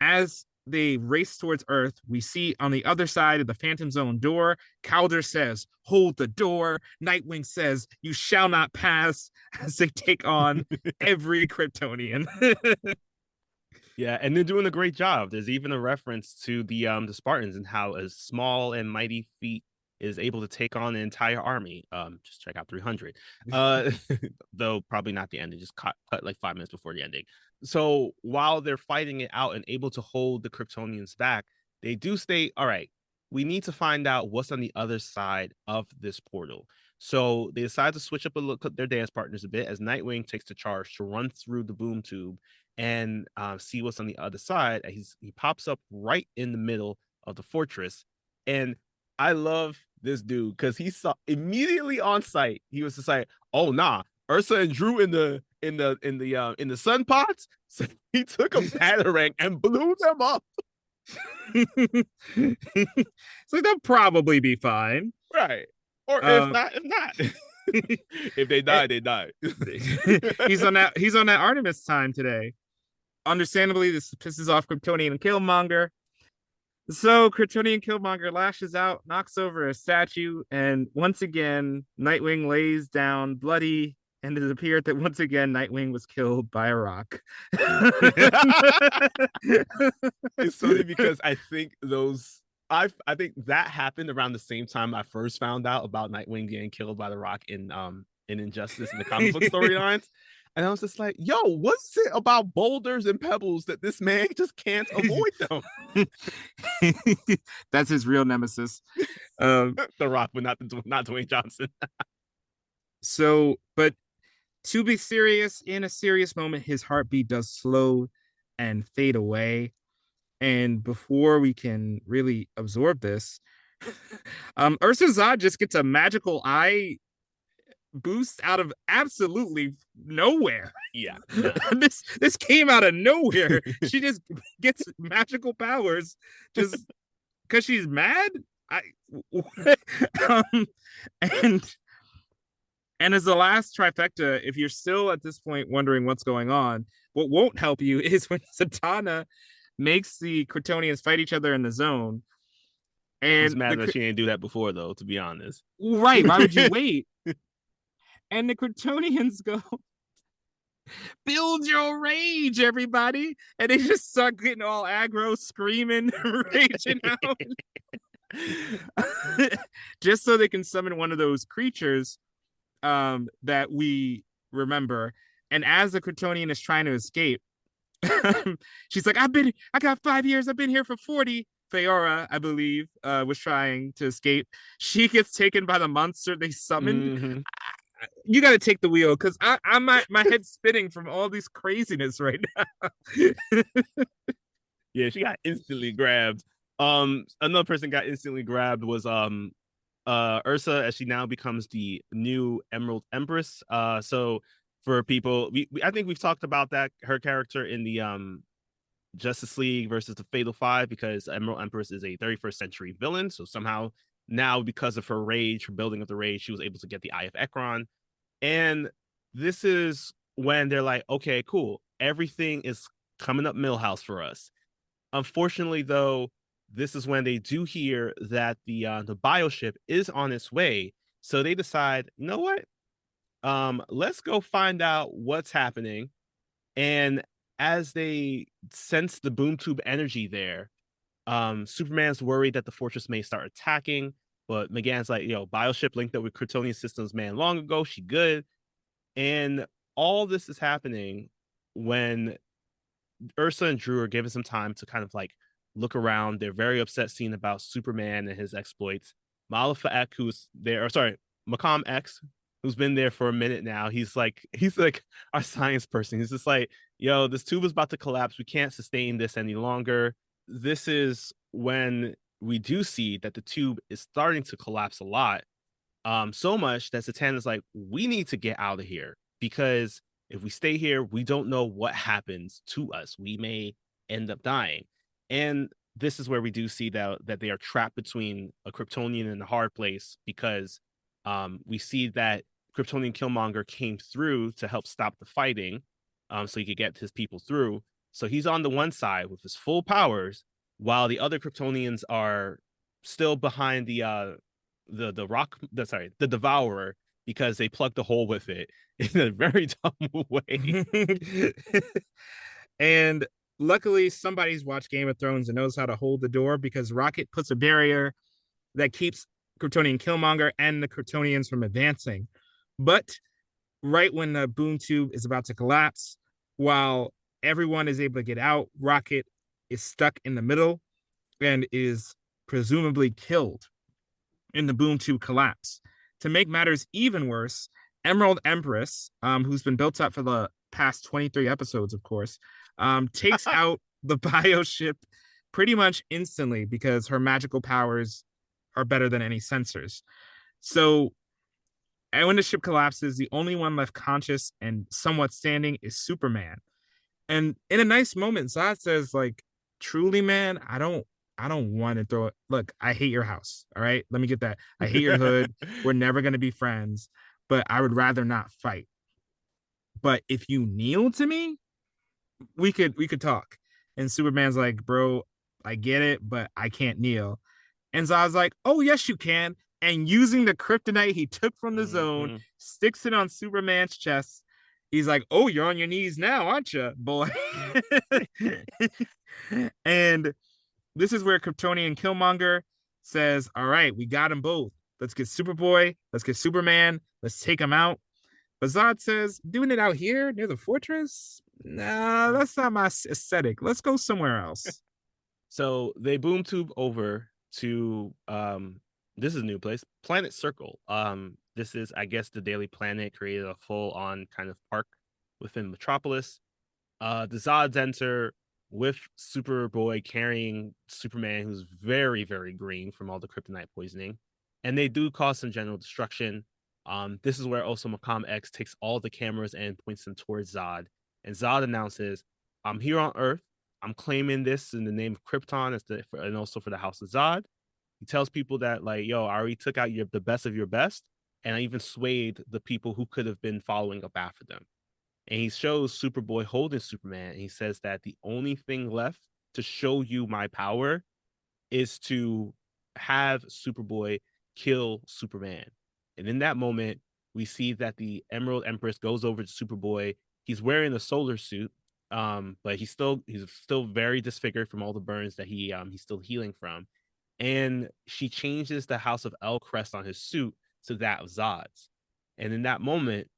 [SPEAKER 2] as they race towards Earth. We see on the other side of the Phantom Zone door, Calder says, "Hold the door." Nightwing says, "You shall not pass," as they take on every Kryptonian.
[SPEAKER 1] Yeah, and they're doing a great job. There's even a reference to the Spartans and how a small and mighty feat is able to take on an entire army. Just check out 300. Uh, though probably not the ending. Just cut like 5 minutes before the ending. So while they're fighting it out and able to hold the Kryptonians back, they do state, "All right, we need to find out what's on the other side of this portal." So they decide to switch up a look at their dance partners a bit as Nightwing takes the charge to run through the boom tube and see what's on the other side. And he pops up right in the middle of the fortress, and I love this dude because he saw immediately on sight. He was just like, "Oh nah, Ursa and Drew in the sun pots." So he took a batarang and blew them up.
[SPEAKER 2] So they'll probably be fine.
[SPEAKER 1] Right, or
[SPEAKER 2] Um,
[SPEAKER 1] if not, if they die, they die.
[SPEAKER 2] he's on that Artemis time today. Understandably, this pisses off Kryptonian and Killmonger. So Kryptonian Killmonger lashes out, knocks over a statue, and once again, Nightwing lays down bloody, and it appeared that once again, Nightwing was killed by a rock.
[SPEAKER 1] It's funny because I think that happened around the same time I first found out about Nightwing getting killed by the Rock in Injustice in the comic book storylines. And I was just like, yo, what's it about boulders and pebbles that this man just can't avoid them?
[SPEAKER 2] That's his real nemesis. Um,
[SPEAKER 1] The Rock, but not Dwayne Johnson.
[SPEAKER 2] but to be serious, in a serious moment, his heartbeat does slow and fade away. And before we can really absorb this, Ursa Zod just gets a magical eye boost out of absolutely nowhere.
[SPEAKER 1] Yeah, no.
[SPEAKER 2] This came out of nowhere. She just gets magical powers just because she's mad. I um, and and as the last trifecta, if you're still at this point wondering what's going on, what won't help you is when Satana makes the Kryptonians fight each other in the zone.
[SPEAKER 1] I was
[SPEAKER 2] And
[SPEAKER 1] mad that she didn't do that before, though, to be honest.
[SPEAKER 2] right, why would you wait? And the Kryptonians go, "Build your rage, everybody!" And they just start getting all aggro, screaming, raging out, just so they can summon one of those creatures that we remember. And as the Kryptonian is trying to escape, she's like, I got 5 years. I've been here for 40. Feora, I believe, was trying to escape. She gets taken by the monster they summoned.
[SPEAKER 1] Mm-hmm.
[SPEAKER 2] You got to take the wheel because I'm my head's spinning from all this craziness right now.
[SPEAKER 1] Yeah, she got instantly grabbed. Another person got instantly grabbed was Ursa, as she now becomes the new Emerald Empress. So for people, I think we've talked about that, her character in the Justice League versus the Fatal Five, because Emerald Empress is a 31st century villain. So somehow now, because of her rage, her building of the rage, she was able to get the Eye of Ekron. And this is when they're like, okay, cool, everything is coming up Millhouse for us. Unfortunately, though, this is when they do hear that the bioship is on its way. So they decide, you know what? Let's go find out what's happening. And as they sense the boom tube energy there, Superman's worried that the fortress may start attacking. But McGann's like, bioship linked up with Kryptonian systems, man, long ago. She good. And all this is happening when Ursa and Drew are given some time to kind of like look around. They're very upset seeing about Superman and his exploits. Malafa Ek, who's there, or sorry, Macom X, who's been there for a minute now. He's like our science person. He's just like, yo, this tube is about to collapse. We can't sustain this any longer. This is when we do see that the tube is starting to collapse a lot. So much that Satana's like, we need to get out of here because if we stay here, we don't know what happens to us. We may end up dying. And this is where we do see that they are trapped between a Kryptonian and a hard place because we see that Kryptonian Killmonger came through to help stop the fighting so he could get his people through. So he's on the one side with his full powers, while the other Kryptonians are still behind the rock the devourer because they plugged a hole with it in a very dumb way.
[SPEAKER 2] And luckily, somebody's watched Game of Thrones and knows how to hold the door because Rocket puts a barrier that keeps Kryptonian Killmonger and the Kryptonians from advancing. But right when the boom tube is about to collapse, while everyone is able to get out, Rocket is stuck in the middle and is presumably killed in the boom tube collapse. To make matters even worse, Emerald Empress, who's been built up for the past 23 episodes, of course, takes out the bioship pretty much instantly because her magical powers are better than any sensors. So, and when the ship collapses, the only one left conscious and somewhat standing is Superman. And in a nice moment, Zod says, like, truly, man, I don't want to throw it. Look, I hate your house. All right. Let me get that. I hate your hood. We're never gonna be friends, but I would rather not fight. But if you kneel to me, we could talk. And Superman's like, bro, I get it, but I can't kneel. And Zod's like, oh yes, you can. And using the kryptonite he took from the zone,
[SPEAKER 1] Mm-hmm.
[SPEAKER 2] sticks it on Superman's chest. He's like, oh, you're on your knees now, aren't you, boy? And this is where Kryptonian Killmonger says, all right, we got them both. Let's get Superboy. Let's get Superman. Let's take them out. But Zod says, doing it out here near the fortress? Nah, that's not my aesthetic. Let's go somewhere else.
[SPEAKER 1] So they boom tube over to this is a new place, Planet Circle. This is, I guess, the Daily Planet created a full on kind of park within Metropolis. The Zods enter with Superboy carrying Superman, who's very, very green from all the kryptonite poisoning. And they do cause some general destruction. This is where also Macom X takes all the cameras and points them towards Zod. And Zod announces, I'm here on Earth. I'm claiming this in the name of Krypton and also for the House of Zod. He tells people that, like, yo, I already took out the best of your best, and I even swayed the people who could have been following up after them. And he shows Superboy holding Superman, and he says that the only thing left to show you my power is to have Superboy kill Superman. And in that moment, we see that the Emerald Empress goes over to Superboy. He's wearing a solar suit, but he's still very disfigured from all the burns that he's still healing from. And she changes the House of El crest on his suit to that of Zod's. And in that moment,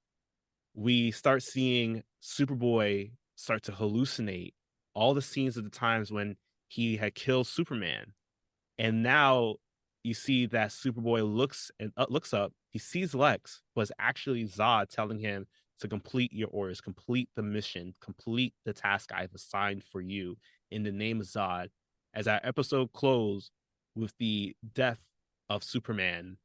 [SPEAKER 1] we start seeing Superboy start to hallucinate all the scenes of the times when he had killed Superman. And now you see that Superboy looks up, he sees Lex, but it's actually Zod telling him to complete your orders, complete the mission, complete the task I've assigned for you in the name of Zod. As our episode closed with the death of Superman.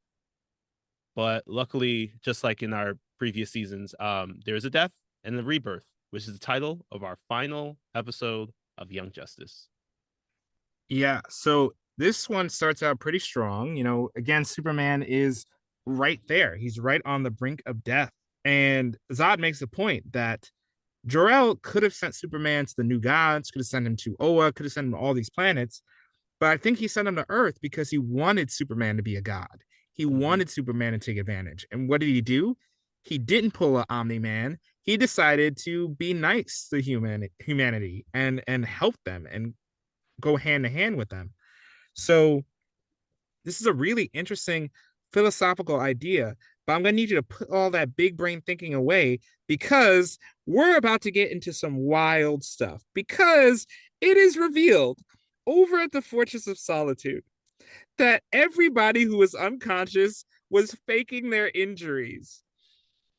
[SPEAKER 1] But luckily, just like in our previous seasons, there's a death and a rebirth, which is the title of our final episode of Young Justice.
[SPEAKER 2] Yeah, so this one starts out pretty strong. Again, Superman is right there. He's right on the brink of death. And Zod makes a point that Jor-El could have sent Superman to the New Gods, could have sent him to Oa, could have sent him to all these planets. But I think he sent him to Earth because he wanted Superman to be a god. He
[SPEAKER 1] Mm-hmm.
[SPEAKER 2] wanted Superman to take advantage. And what did he do? He didn't pull an Omni Man. He decided to be nice to humanity and help them and go hand to hand with them. So this is a really interesting philosophical idea, but I'm going to need you to put all that big brain thinking away because we're about to get into some wild stuff because it is revealed over at the Fortress of Solitude that everybody who was unconscious was faking their injuries.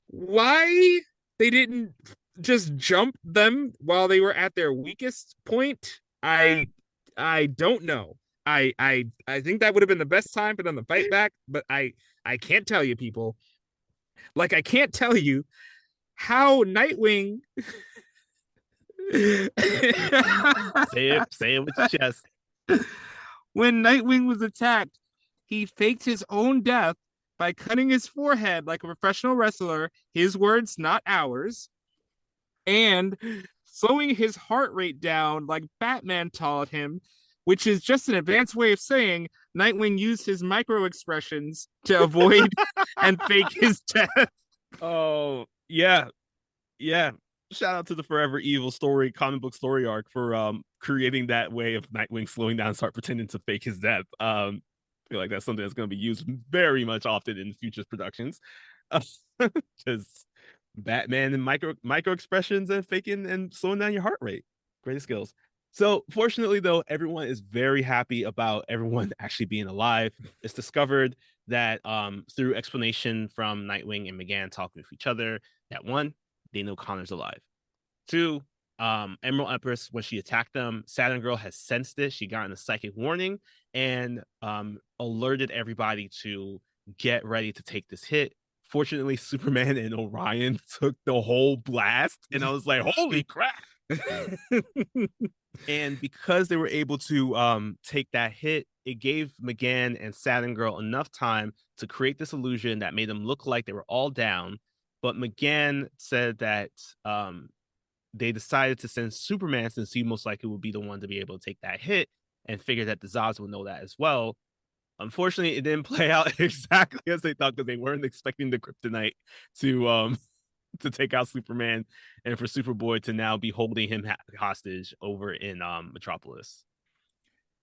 [SPEAKER 2] Why they didn't just jump them while they were at their weakest point, I don't know. I think that would have been the best time for them to fight back, but I can't tell you, people. Like I can't tell you how Nightwing
[SPEAKER 1] Say it with your chest.
[SPEAKER 2] when Nightwing was attacked, he faked his own death by cutting his forehead like a professional wrestler, his words, not ours, and slowing his heart rate down like Batman taught him which is just an advanced way of saying Nightwing used his micro expressions to avoid and fake his death.
[SPEAKER 1] Oh, yeah. Yeah. Shout out to the Forever Evil story, comic book story arc for creating that way of Nightwing slowing down and start pretending to fake his death. I feel like that's something that's going to be used very much often in future productions. Because Batman and micro expressions and faking and slowing down your heart rate. Great skills. So fortunately, though, everyone is very happy about everyone actually being alive. It's discovered that through explanation from Nightwing and McGann talking with each other, that one, they know Connor's alive. Two, Emerald Empress, when she attacked them, Saturn Girl has sensed it. She got in a psychic warning and alerted everybody to get ready to take this hit. Fortunately, Superman and Orion took the whole blast, and I was like, "Holy crap!" And because they were able to take that hit, it gave McGann and Saturn Girl enough time to create this illusion that made them look like they were all down. But McGann said that they decided to send Superman since he most likely would be the one to be able to take that hit, and figured that the Zods would know that as well. Unfortunately, it didn't play out exactly as they thought because they weren't expecting the kryptonite to to take out Superman and for Superboy to now be holding him hostage over in Metropolis.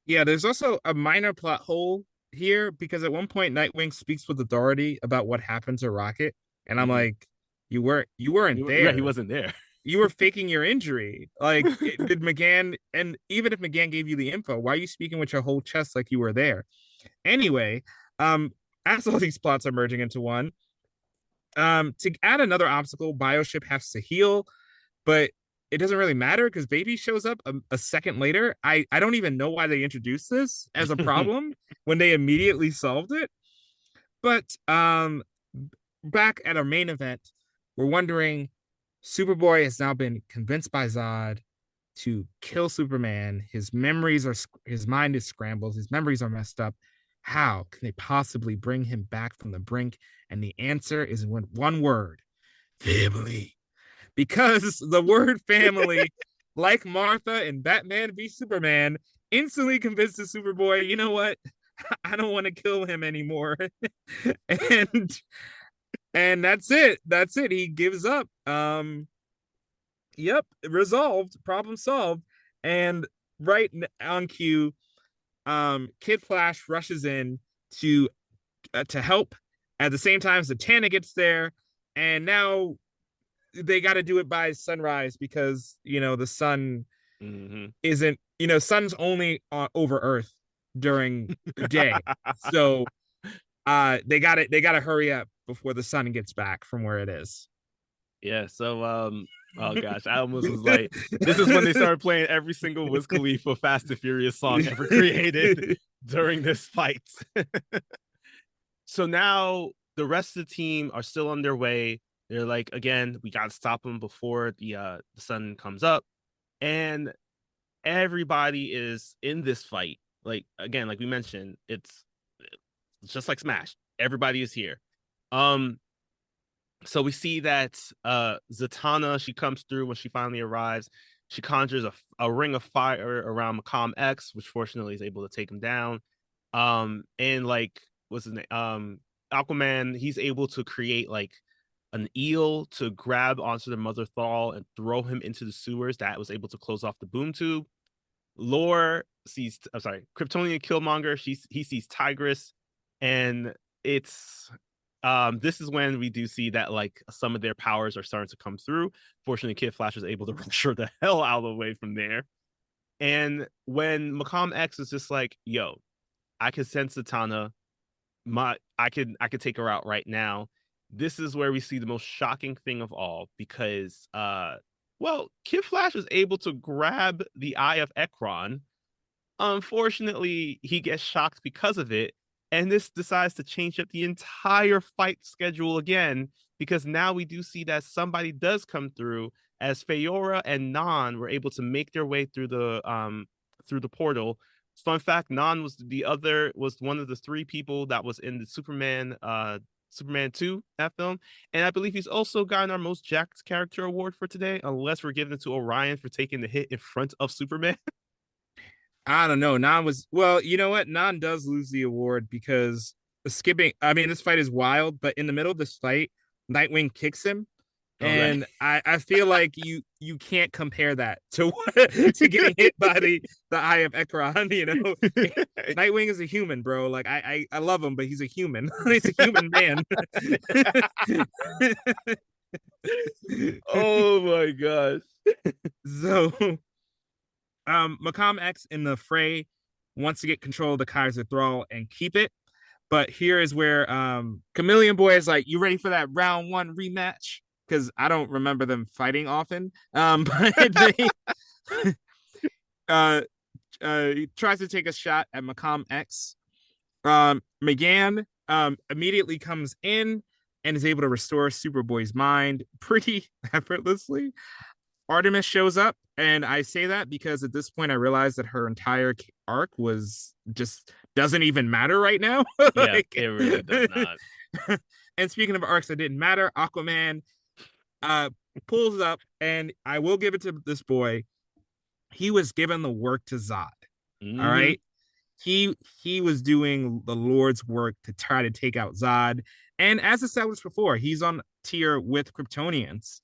[SPEAKER 2] Yeah, there's also a minor plot hole here because at one point Nightwing speaks with authority about what happened to Rocket, and I'm
[SPEAKER 1] Mm-hmm.
[SPEAKER 2] like, you weren't
[SPEAKER 1] Yeah, he
[SPEAKER 2] there.
[SPEAKER 1] wasn't there.
[SPEAKER 2] You were faking your injury. Like, did McGann, and even if McGann gave you the info, why are you speaking with your whole chest like you were there? Anyway, as all these plots are merging into one, to add another obstacle, Bioship has to heal, but it doesn't really matter because Baby shows up a second later. I don't even know why they introduced this as a problem when they immediately solved it. But back at our main event, we're wondering Superboy has now been convinced by Zod to kill Superman. His mind is scrambled, his memories are messed up. How can they possibly bring him back from the brink? And the answer is one word: family. Because the word family, like Martha in Batman v Superman, instantly convinces Superboy, you know what? I don't want to kill him anymore. and and that's it. That's it. He gives up. Yep, resolved, problem solved. And right on cue, Kid Flash rushes in to help. At the same time, Zatanna gets there, and now they got to do it by sunrise because the sun
[SPEAKER 1] Mm-hmm.
[SPEAKER 2] isn't sun's only over Earth during the day, so they got to hurry up before the sun gets back from where it is.
[SPEAKER 1] Yeah, so oh gosh, I almost was like, this is when they started playing every single Wiz Khalifa Fast and Furious song ever created during this fight. So now the rest of the team are still on their way. They're like, again, we gotta stop them before the sun comes up. And everybody is in this fight. Like again, like we mentioned, it's just like Smash. Everybody is here. Um, so we see that Zatanna, she comes through when she finally arrives. She conjures a ring of fire around Macomb X, which fortunately is able to take him down. And like what's his name? Aquaman, he's able to create like an eel to grab onto the Mother Thal and throw him into the sewers that was able to close off the boom tube. Lore sees, I'm sorry, Kryptonian Killmonger. He sees Tigress, and it's this is when we do see that like some of their powers are starting to come through. Fortunately, Kid Flash was able to rush her the hell out of the way from there. And when Macomb X is just like, "Yo, I can sense Zatanna. I could take her out right now." This is where we see the most shocking thing of all because well, Kid Flash was able to grab the eye of Ekron. Unfortunately, he gets shocked because of it, and this decides to change up the entire fight schedule again because now we do see that somebody does come through as Fayora and Nan were able to make their way through the portal. Fun fact, Nan was one of the three people that was in the Superman 2, that film. And I believe he's also gotten our most jacked character award for today, unless we're giving it to Orion for taking the hit in front of Superman.
[SPEAKER 2] I don't know. Nan was well, you know what? Nan does lose the award because skipping. I mean, this fight is wild, but in the middle of this fight, Nightwing kicks him,
[SPEAKER 1] Okay.
[SPEAKER 2] and I feel like you can't compare that to to getting hit by the Eye of Ekron. You know, Nightwing is a human, bro. Like I love him, but he's a human. He's a human man.
[SPEAKER 1] Oh my gosh.
[SPEAKER 2] So Macom X in the fray wants to get control of the Kaiser Thrall and keep it. But here is where Chameleon Boy is like, "You ready for that round one rematch?" Because I don't remember them fighting often. But they uh, he tries to take a shot at Macom X. McGann immediately comes in and is able to restore Superboy's mind pretty effortlessly. Artemis shows up, and I say that because at this point I realized that her entire arc was just doesn't even matter right now.
[SPEAKER 1] Yeah,
[SPEAKER 2] Like,
[SPEAKER 1] it really does not.
[SPEAKER 2] and speaking of arcs that didn't matter, Aquaman uh pulls up, and I will give it to this boy. He was given the work to Zod. All
[SPEAKER 1] Hmm.
[SPEAKER 2] right. He was doing the Lord's work to try to take out Zod. And as established before, he's on tier with Kryptonians.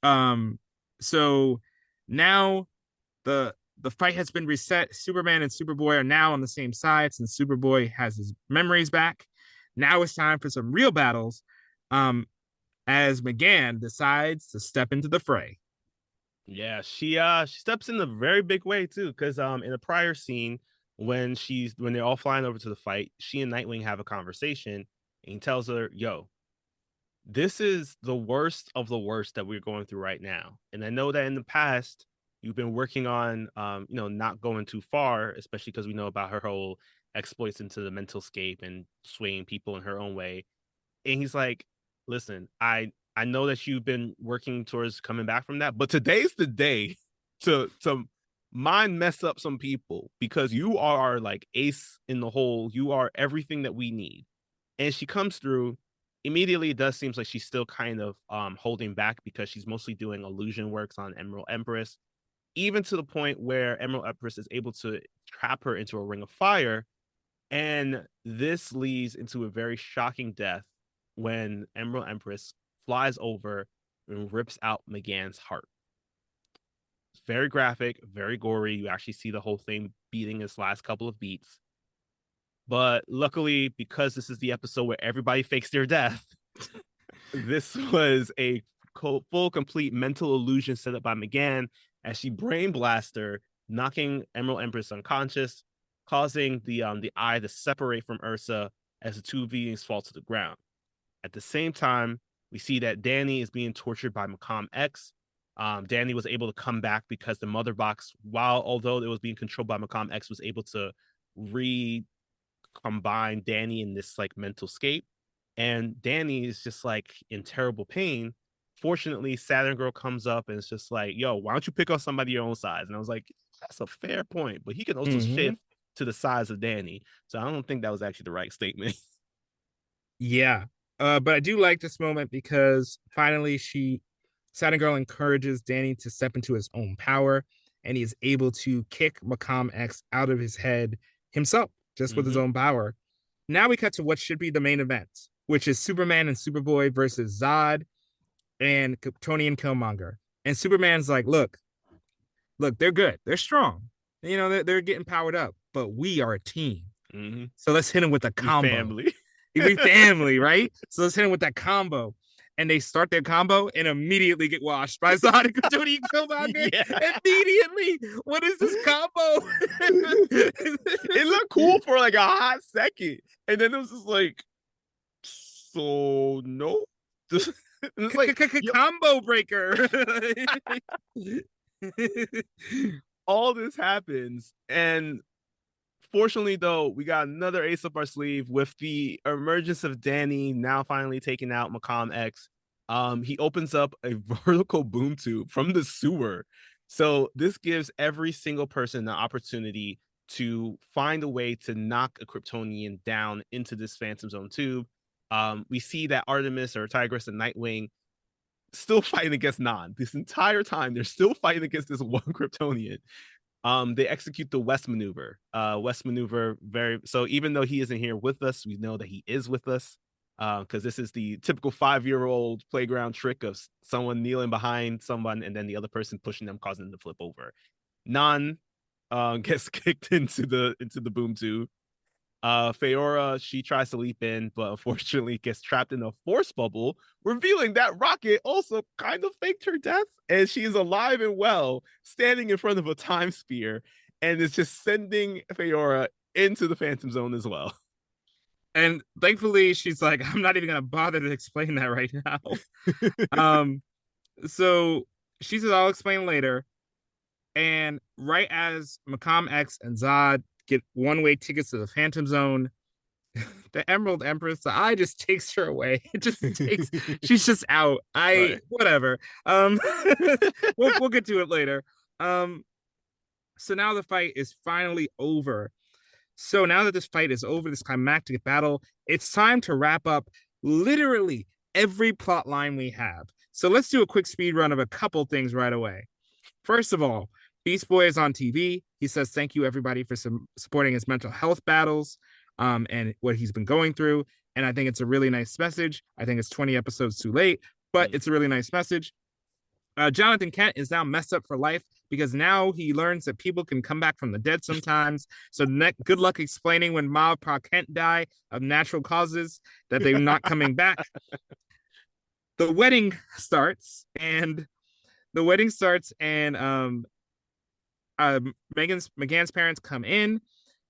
[SPEAKER 2] Um, so now the fight has been reset. Superman and Superboy are now on the same side since Superboy has his memories back. Now it's time for some real battles. Um, as McGann decides to step into the fray.
[SPEAKER 1] Yeah, she steps in a very big way too, because in a prior scene when they're all flying over to the fight, she and Nightwing have a conversation, and he tells her, "Yo, this is the worst of the worst that we're going through right now. And I know that in the past you've been working on not going too far, especially because we know about her whole exploits into the mental scape and swaying people in her own way." And he's like, "Listen, I know that you've been working towards coming back from that, but today's the day to mind mess up some people because you are like ace in the hole. You are everything that we need." And she comes through. Immediately it does seems like she's still kind of holding back because she's mostly doing illusion works on Emerald Empress, even to the point where Emerald Empress is able to trap her into a ring of fire. And this leads into a very shocking death when Emerald Empress flies over and rips out McGann's heart. It's very graphic, very gory. You actually see the whole thing beating its last couple of beats. But luckily, because this is the episode where everybody fakes their death, this was a full, complete mental illusion set up by McGann as she brain blaster, knocking Emerald Empress unconscious, causing the eye to separate from Ursa as the two beings fall to the ground. At the same time, we see that Danny is being tortured by Macom X. Danny was able to come back because the mother box, although it was being controlled by Macom X, was able to recombine Danny in this like mental scape. And Danny is just like in terrible pain. Fortunately, Saturn Girl comes up and it's just like, "Yo, why don't you pick up somebody your own size?" And I was like, that's a fair point, but he can also
[SPEAKER 2] Mm-hmm.
[SPEAKER 1] shift to the size of Danny. So I don't think that was actually the right statement.
[SPEAKER 2] Yeah. But I do like this moment because finally Saturn Girl encourages Danny to step into his own power, and he is able to kick Macom X out of his head himself, just with his
[SPEAKER 1] Hmm.
[SPEAKER 2] own power. Now we cut to what should be the main event, which is Superman and Superboy versus Zod and Kryptonian Killmonger. And Superman's like, look, they're good. They're strong. You know, they're getting powered up, but we are a team.
[SPEAKER 1] Hmm.
[SPEAKER 2] So let's hit him with a
[SPEAKER 1] We
[SPEAKER 2] combo.
[SPEAKER 1] family.
[SPEAKER 2] We family, right? So let's hit him with that combo. And they start their combo and immediately get washed by Zod and Kryptonian Killmonger.
[SPEAKER 1] Yeah.
[SPEAKER 2] Immediately. What is this combo?
[SPEAKER 1] It looked cool for like a hot second. And then it was just like, so no. It's like, yo,
[SPEAKER 2] Combo breaker.
[SPEAKER 1] all this happens. And fortunately, though, we got another ace up our sleeve with the emergence of Danny now finally taking out Macom X. He opens up a vertical boom tube from the sewer. So this gives every single person the opportunity to find a way to knock a Kryptonian down into this Phantom Zone tube. We see that Artemis or Tigress and Nightwing still fighting against Non. This entire time, they're still fighting against this one Kryptonian. They execute the West maneuver. West maneuver very so even though he isn't here with us, we know that he is with us. Because this is the typical 5-year-old playground trick of someone kneeling behind someone and then the other person pushing them, causing them to flip over. Nan gets kicked into the boom tube. Feora, she tries to leap in, but unfortunately gets trapped in a force bubble, revealing that Rocket also kind of faked her death, and she is alive and well, standing in front of a time sphere, and is just sending Feora into the Phantom Zone as well.
[SPEAKER 2] And thankfully, she's like, I'm not even gonna bother to explain that right now. um, so she says I'll explain later. And right as Macom X and Zod get one-way tickets to the Phantom Zone, the Emerald Empress, the eye just takes her away. It just takes she's just out. I
[SPEAKER 1] Right.
[SPEAKER 2] whatever. Um we'll get to it later. Um so now the fight is finally over. So now that this fight is over, this climactic battle, it's time to wrap up literally every plot line we have. So let's do a quick speed run of a couple things right away. First of all, Beast Boy is on TV. He says thank you everybody for supporting his mental health battles and what he's been going through. And I think it's a really nice message. I think it's 20 episodes too late, but it's a really nice message. Jonathan Kent is now messed up for life because now he learns that people can come back from the dead sometimes. So good luck explaining when Ma Pa Kent die of natural causes that they're not coming back. The wedding starts and McGann's parents come in.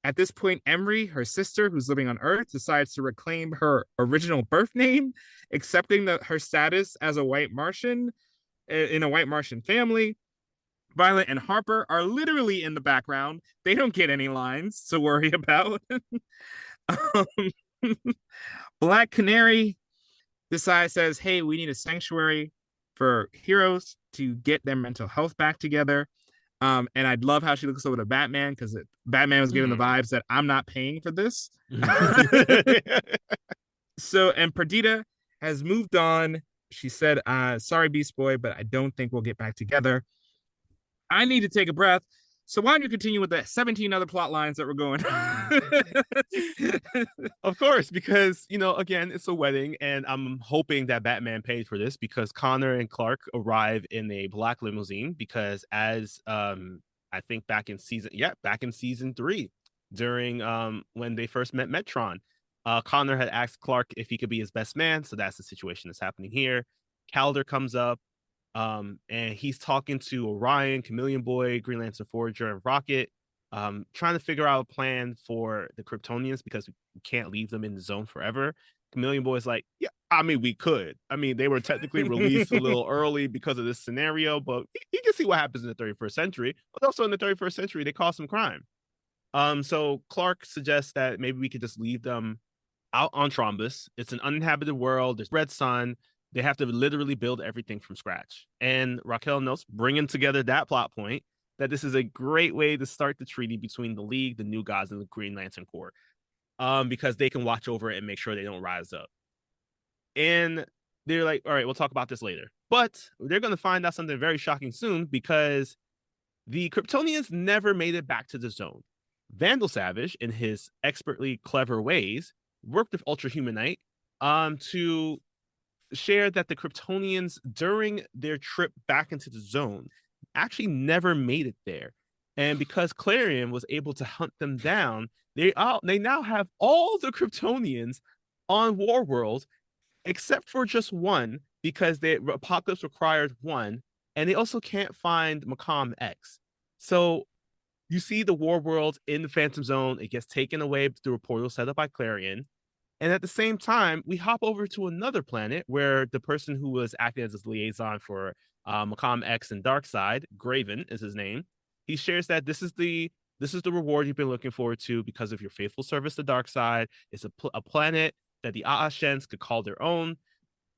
[SPEAKER 2] At this point, Emery, her sister, who's living on Earth, decides to reclaim her original birth name, accepting her status as a white Martian in a white Martian family. Violet and Harper are literally in the background. They don't get any lines to worry about. Black Canary says, hey, we need a sanctuary for heroes to get their mental health back together. And I'd love how she looks over to Batman because Batman was giving the vibes that I'm not paying for this. And Perdita has moved on. She said, sorry, Beast Boy, but I don't think we'll get back together. I need to take a breath. So why don't you continue with the 17 other plot lines that we're going?
[SPEAKER 1] Of course, because again, it's a wedding, and I'm hoping that Batman paid for this because Connor and Clark arrive in a black limousine because as I think back in season 3, during when they first met Metron, Connor had asked Clark if he could be his best man, so that's the situation that's happening here. Calder comes up, and he's talking to Orion, Chameleon Boy, Green Lantern Forager, and Rocket, trying to figure out a plan for the Kryptonians because we can't leave them in the zone forever. Chameleon Boy is like, yeah, I mean, we could. I mean, they were technically released a little early because of this scenario, but you can see what happens in the 31st century. But also in the 31st century, they caused some crime. So Clark suggests that maybe we could just leave them out on Trombus. It's an uninhabited world. There's red sun. They have to literally build everything from scratch. And Raquel notes, bringing together that plot point, that this is a great way to start the treaty between the League, the New Gods, and the Green Lantern Corps, because they can watch over it and make sure they don't rise up. And they're like, all right, we'll talk about this later. But they're going to find out something very shocking soon because the Kryptonians never made it back to the zone. Vandal Savage, in his expertly clever ways, worked with Ultra Humanite to share that the Kryptonians, during their trip back into the zone, actually never made it there. And because Clarion was able to hunt them down, they now have all the Kryptonians on Warworld, except for just one, because the Apocalypse required one, and they also can't find Macom X. So you see the Warworld in the Phantom Zone. It gets taken away through a portal set up by Clarion. And at the same time, we hop over to another planet where the person who was acting as his liaison for Macom X and Darkseid, Graven is his name. He shares that this is the reward you've been looking forward to because of your faithful service to Darkseid. It's a planet that the Aashens could call their own.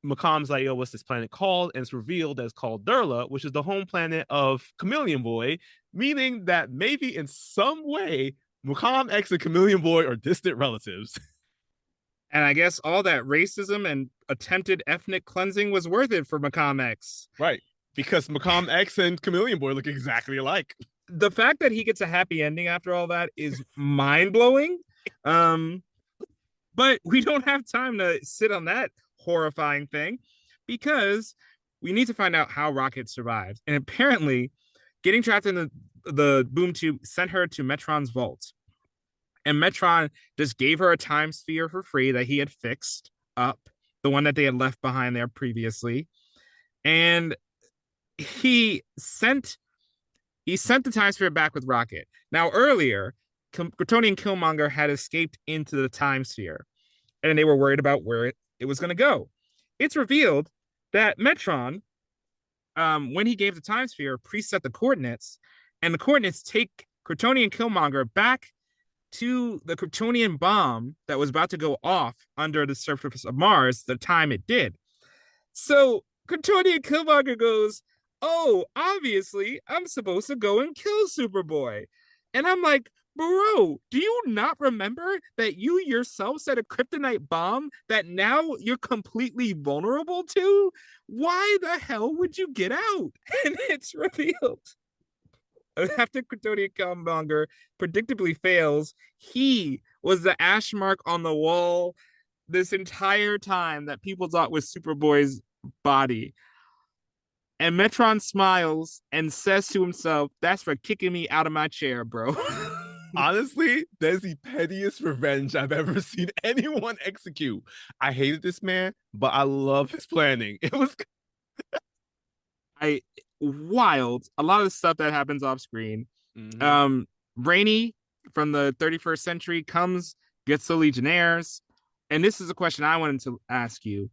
[SPEAKER 1] Macom's like, yo, what's this planet called? And it's revealed that it's called Durla, which is the home planet of Chameleon Boy, meaning that maybe in some way, Macom X and Chameleon Boy are distant relatives.
[SPEAKER 2] And I guess all that racism and attempted ethnic cleansing was worth it for Macom X.
[SPEAKER 1] Right. Because Macom X and Chameleon Boy look exactly alike.
[SPEAKER 2] the fact that he gets a happy ending after all that is mind blowing. Um, but we don't have time to sit on that horrifying thing because we need to find out how Rocket survived. And apparently, getting trapped in the boom tube sent her to Metron's vault. And Metron just gave her a time sphere for free that he had fixed up, the one that they had left behind there previously. And he sent he sent the time sphere back with Rocket. Now earlier, Kryptonian and Killmonger had escaped into the time sphere, and they were worried about where it was going to go. It's revealed that Metron, when he gave the time sphere, preset the coordinates, and the coordinates take Kryptonian and Killmonger back to the Kryptonian bomb that was about to go off under the surface of Mars, the time it did. So Kryptonian Killmonger goes, "Oh, obviously, I'm supposed to go and kill Superboy." And I'm like, bro, do you not remember that you yourself set a kryptonite bomb that now you're completely vulnerable to? Why the hell would you get out? And it's revealed after Kryptonian Killmonger predictably fails, he was the ash mark on the wall this entire time that people thought was Superboy's body. And Metron smiles and says to himself, "That's for kicking me out of my chair, bro."
[SPEAKER 1] Honestly, that's the pettiest revenge I've ever seen anyone execute. I hated this man, but I love his planning. It was
[SPEAKER 2] I wild. A lot of the stuff that happens off screen.
[SPEAKER 1] Mhm.
[SPEAKER 2] Rainey from the 31st century comes, gets the Legionnaires. And this is a question I wanted to ask you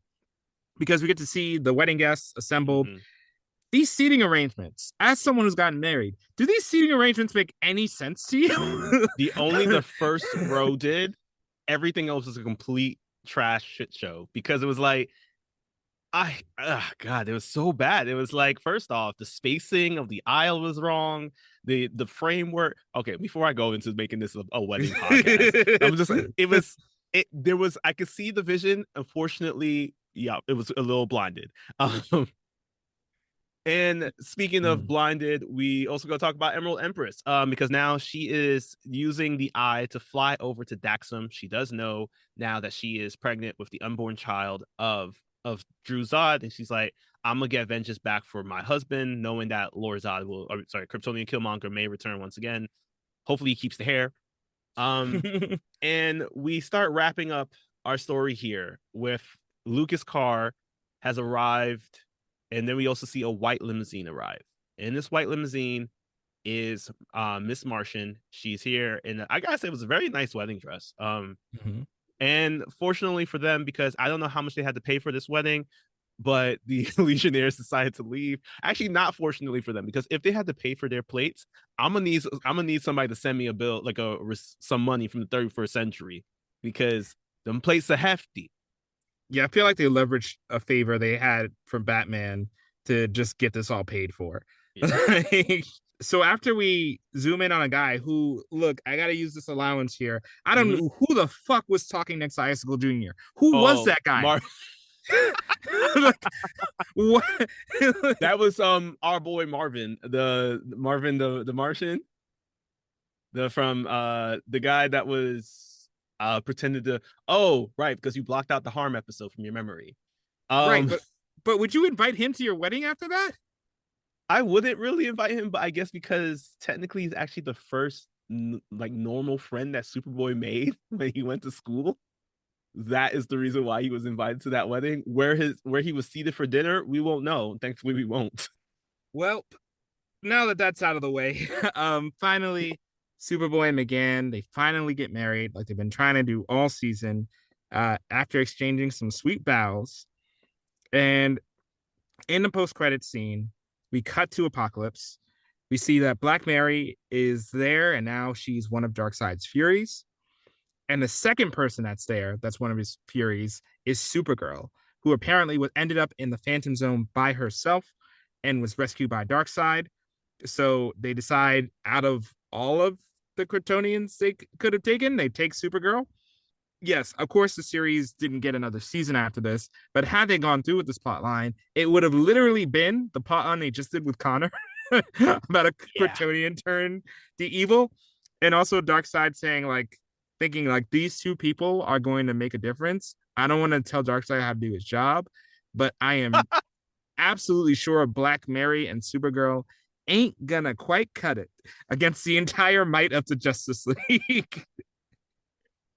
[SPEAKER 2] because we get to see the wedding guests assembled.
[SPEAKER 1] Mhm.
[SPEAKER 2] These seating arrangements, as someone who's gotten married, do these seating arrangements make any sense to you?
[SPEAKER 1] The first row did. Everything else was a complete trash shit show because it was like God, it was so bad. It was like, first off, the spacing of the aisle was wrong. The framework. Okay, before I go into making this a wedding podcast, I'm just it was it there was I could see the vision. Unfortunately, yeah, it was a little blinded. And speaking of
[SPEAKER 2] Mm.
[SPEAKER 1] blinded, we also go talk about Emerald Empress, because now she is using the eye to fly over to Daxam. She does know now that she is pregnant with the unborn child of Drew Zod, and she's like, "I'm gonna get vengeance back for my husband," knowing that Lord Zod will, or sorry, Kryptonian Killmonger may return once again. Hopefully, he keeps the hair. Um, and we start wrapping up our story here with Lucas Carr has arrived, and then we also see a white limousine arrive. And this white limousine is Miss Martian. She's here, and I gotta say, it was a very nice wedding dress.
[SPEAKER 2] Mhm.
[SPEAKER 1] And fortunately for them, because I don't know how much they had to pay for this wedding, but the Legionnaires decided to leave. Actually, not fortunately for them, because if they had to pay for their plates, I'm gonna need somebody to send me a bill, like some money from the 31st century, because them plates are hefty.
[SPEAKER 2] Yeah, I feel like they leveraged a favor they had from Batman to just get this all paid for.
[SPEAKER 1] Yeah.
[SPEAKER 2] So after we zoom in on a guy who, look, I gotta use this allowance here. I don't
[SPEAKER 1] Mhm.
[SPEAKER 2] know who the fuck was talking next to Icicle Jr. Who was
[SPEAKER 1] Oh,
[SPEAKER 2] that guy? Like, what?
[SPEAKER 1] that was our boy Marvin, the Marvin the Martian, the from the guy that was pretended to, oh right, because you blocked out the harm episode from your memory.
[SPEAKER 2] Right,
[SPEAKER 1] Um
[SPEAKER 2] but would you invite him to your wedding after that?
[SPEAKER 1] I wouldn't really invite him, but I guess because technically he's actually the first like normal friend that Superboy made when he went to school. That is the reason why he was invited to that wedding. Where he was seated for dinner, we won't know. Thankfully, we won't.
[SPEAKER 2] Well, now that that's out of the way, finally, Superboy and McGann, they finally get married like they've been trying to do all season, after exchanging some sweet vows. And in the post-credit scene, we cut to Apocalypse. We see that Black Mary is there, and now she's one of Darkseid's Furies. And the second person that's there, that's one of his Furies, is Supergirl, who apparently ended up in the Phantom Zone by herself and was rescued by Darkseid. So they decide out of all of the Kryptonians they could have taken, they take Supergirl. Yes, of course, the series didn't get another season after this, but had they gone through with this plot line, it would have literally been the plot line they just did with Connor. about a
[SPEAKER 1] Yeah.
[SPEAKER 2] Kryptonian turn to evil, and also Darkseid saying like thinking like these two people are going to make a difference. I don't want to tell Darkseid how to do his job, but I am absolutely sure Black Mary and Supergirl ain't gonna quite cut it against the entire might of the Justice League.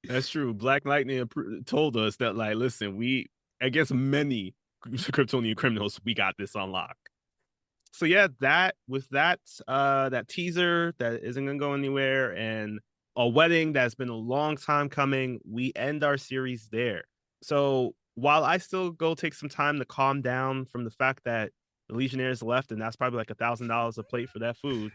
[SPEAKER 1] That's true. Black Lightning told us that, like, listen, we against many Kryptonian criminals, we got this on lock. So yeah, that with that that teaser that isn't gonna go anywhere and a wedding that's been a long time coming, we end our series there. So while I still go take some time to calm down from the fact that the Legionnaires left, and that's probably like $1,000 a plate for that food,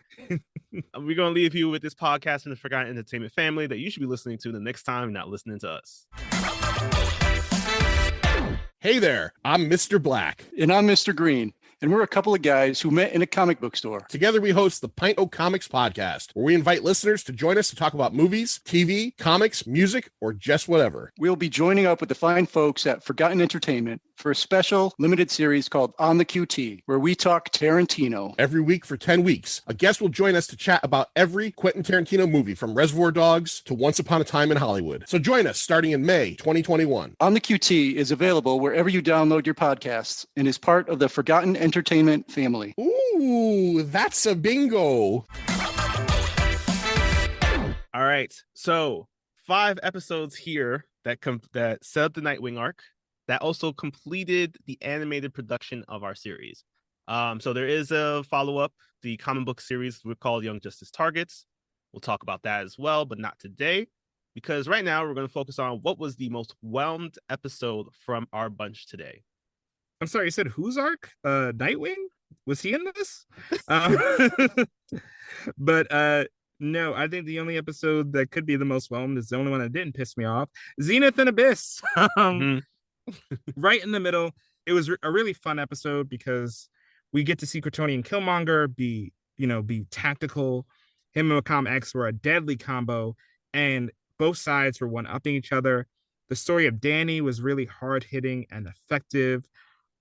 [SPEAKER 1] we're gonna leave you with this podcast in the Forgotten Entertainment family that you should be listening to the next time you're not listening to us.
[SPEAKER 3] Hey there, I'm Mr. Black.
[SPEAKER 4] And I'm Mr. Green, and we're a couple of guys who met in a comic book store.
[SPEAKER 3] Together we host the Pint O Comics podcast, where we invite listeners to join us to talk about movies, TV, comics, music, or just whatever.
[SPEAKER 4] We'll be joining up with the fine folks at Forgotten Entertainment for a special limited series called On the QT, where we talk Tarantino.
[SPEAKER 3] Every week for 10 weeks, a guest will join us to chat about every Quentin Tarantino movie, from Reservoir Dogs to Once Upon a Time in Hollywood. So join us starting in May 2021.
[SPEAKER 4] On the QT is available wherever you download your podcasts and is part of the Forgotten Entertainment family.
[SPEAKER 3] Ooh, that's a bingo.
[SPEAKER 1] All right. So 5 episodes here that set up the Nightwing arc, that also completed the animated production of our series. So there is a follow-up, the comic book series we call Young Justice Targets. We'll talk about that as well, but not today, because right now we're going to focus on what was the most whelmed episode from our bunch today.
[SPEAKER 2] I'm sorry, you said whose arc? Nightwing? Was he in this? But no, I think the only episode that could be the most whelmed is the only one that didn't piss me off. Zenith and Abyss. Right in the middle. It was a really fun episode because we get to see Kryptonian Killmonger be tactical. Him and Macom X were a deadly combo, and both sides were one-upping each other. The story of Danny was really hard-hitting and effective.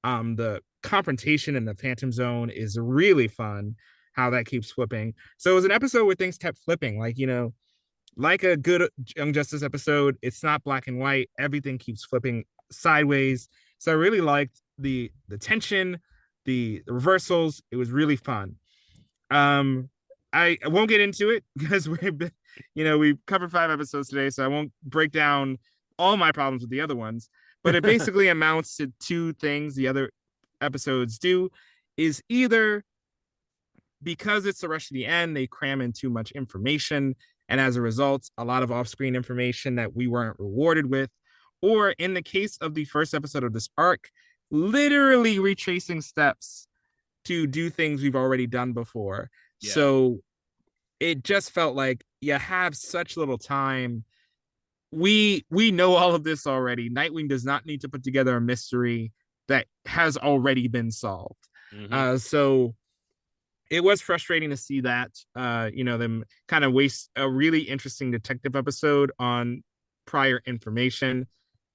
[SPEAKER 2] The confrontation in the Phantom Zone is really fun, how that keeps flipping. So it was an episode where things kept flipping, like a good Young Justice episode. It's not black and white. Everything keeps flipping sideways. So I really liked the tension, the reversals. It was really fun. I won't get into it because we've covered 5 episodes today, so I won't break down all my problems with the other ones. But it basically amounts to 2 things the other episodes do, is either because it's the rush to the end, they cram in too much information, and as a result, a lot of off-screen information that we weren't rewarded with, or in the case of the first episode of this arc, literally retracing steps to do things we've already done before. Yeah. So it just felt like you have such little time. We know all of this already. Nightwing does not need to put together a mystery that has already been solved. So it was frustrating to see that, them kind of waste a really interesting detective episode on prior information.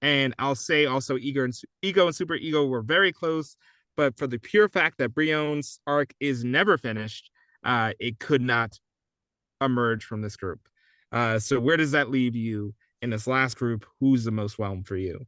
[SPEAKER 2] And I'll say also Ego and Super Ego were very close, but for the pure fact that Brion's arc is never finished, it could not emerge from this group. So where does that leave you in this last group? Who's the most whelmed for you?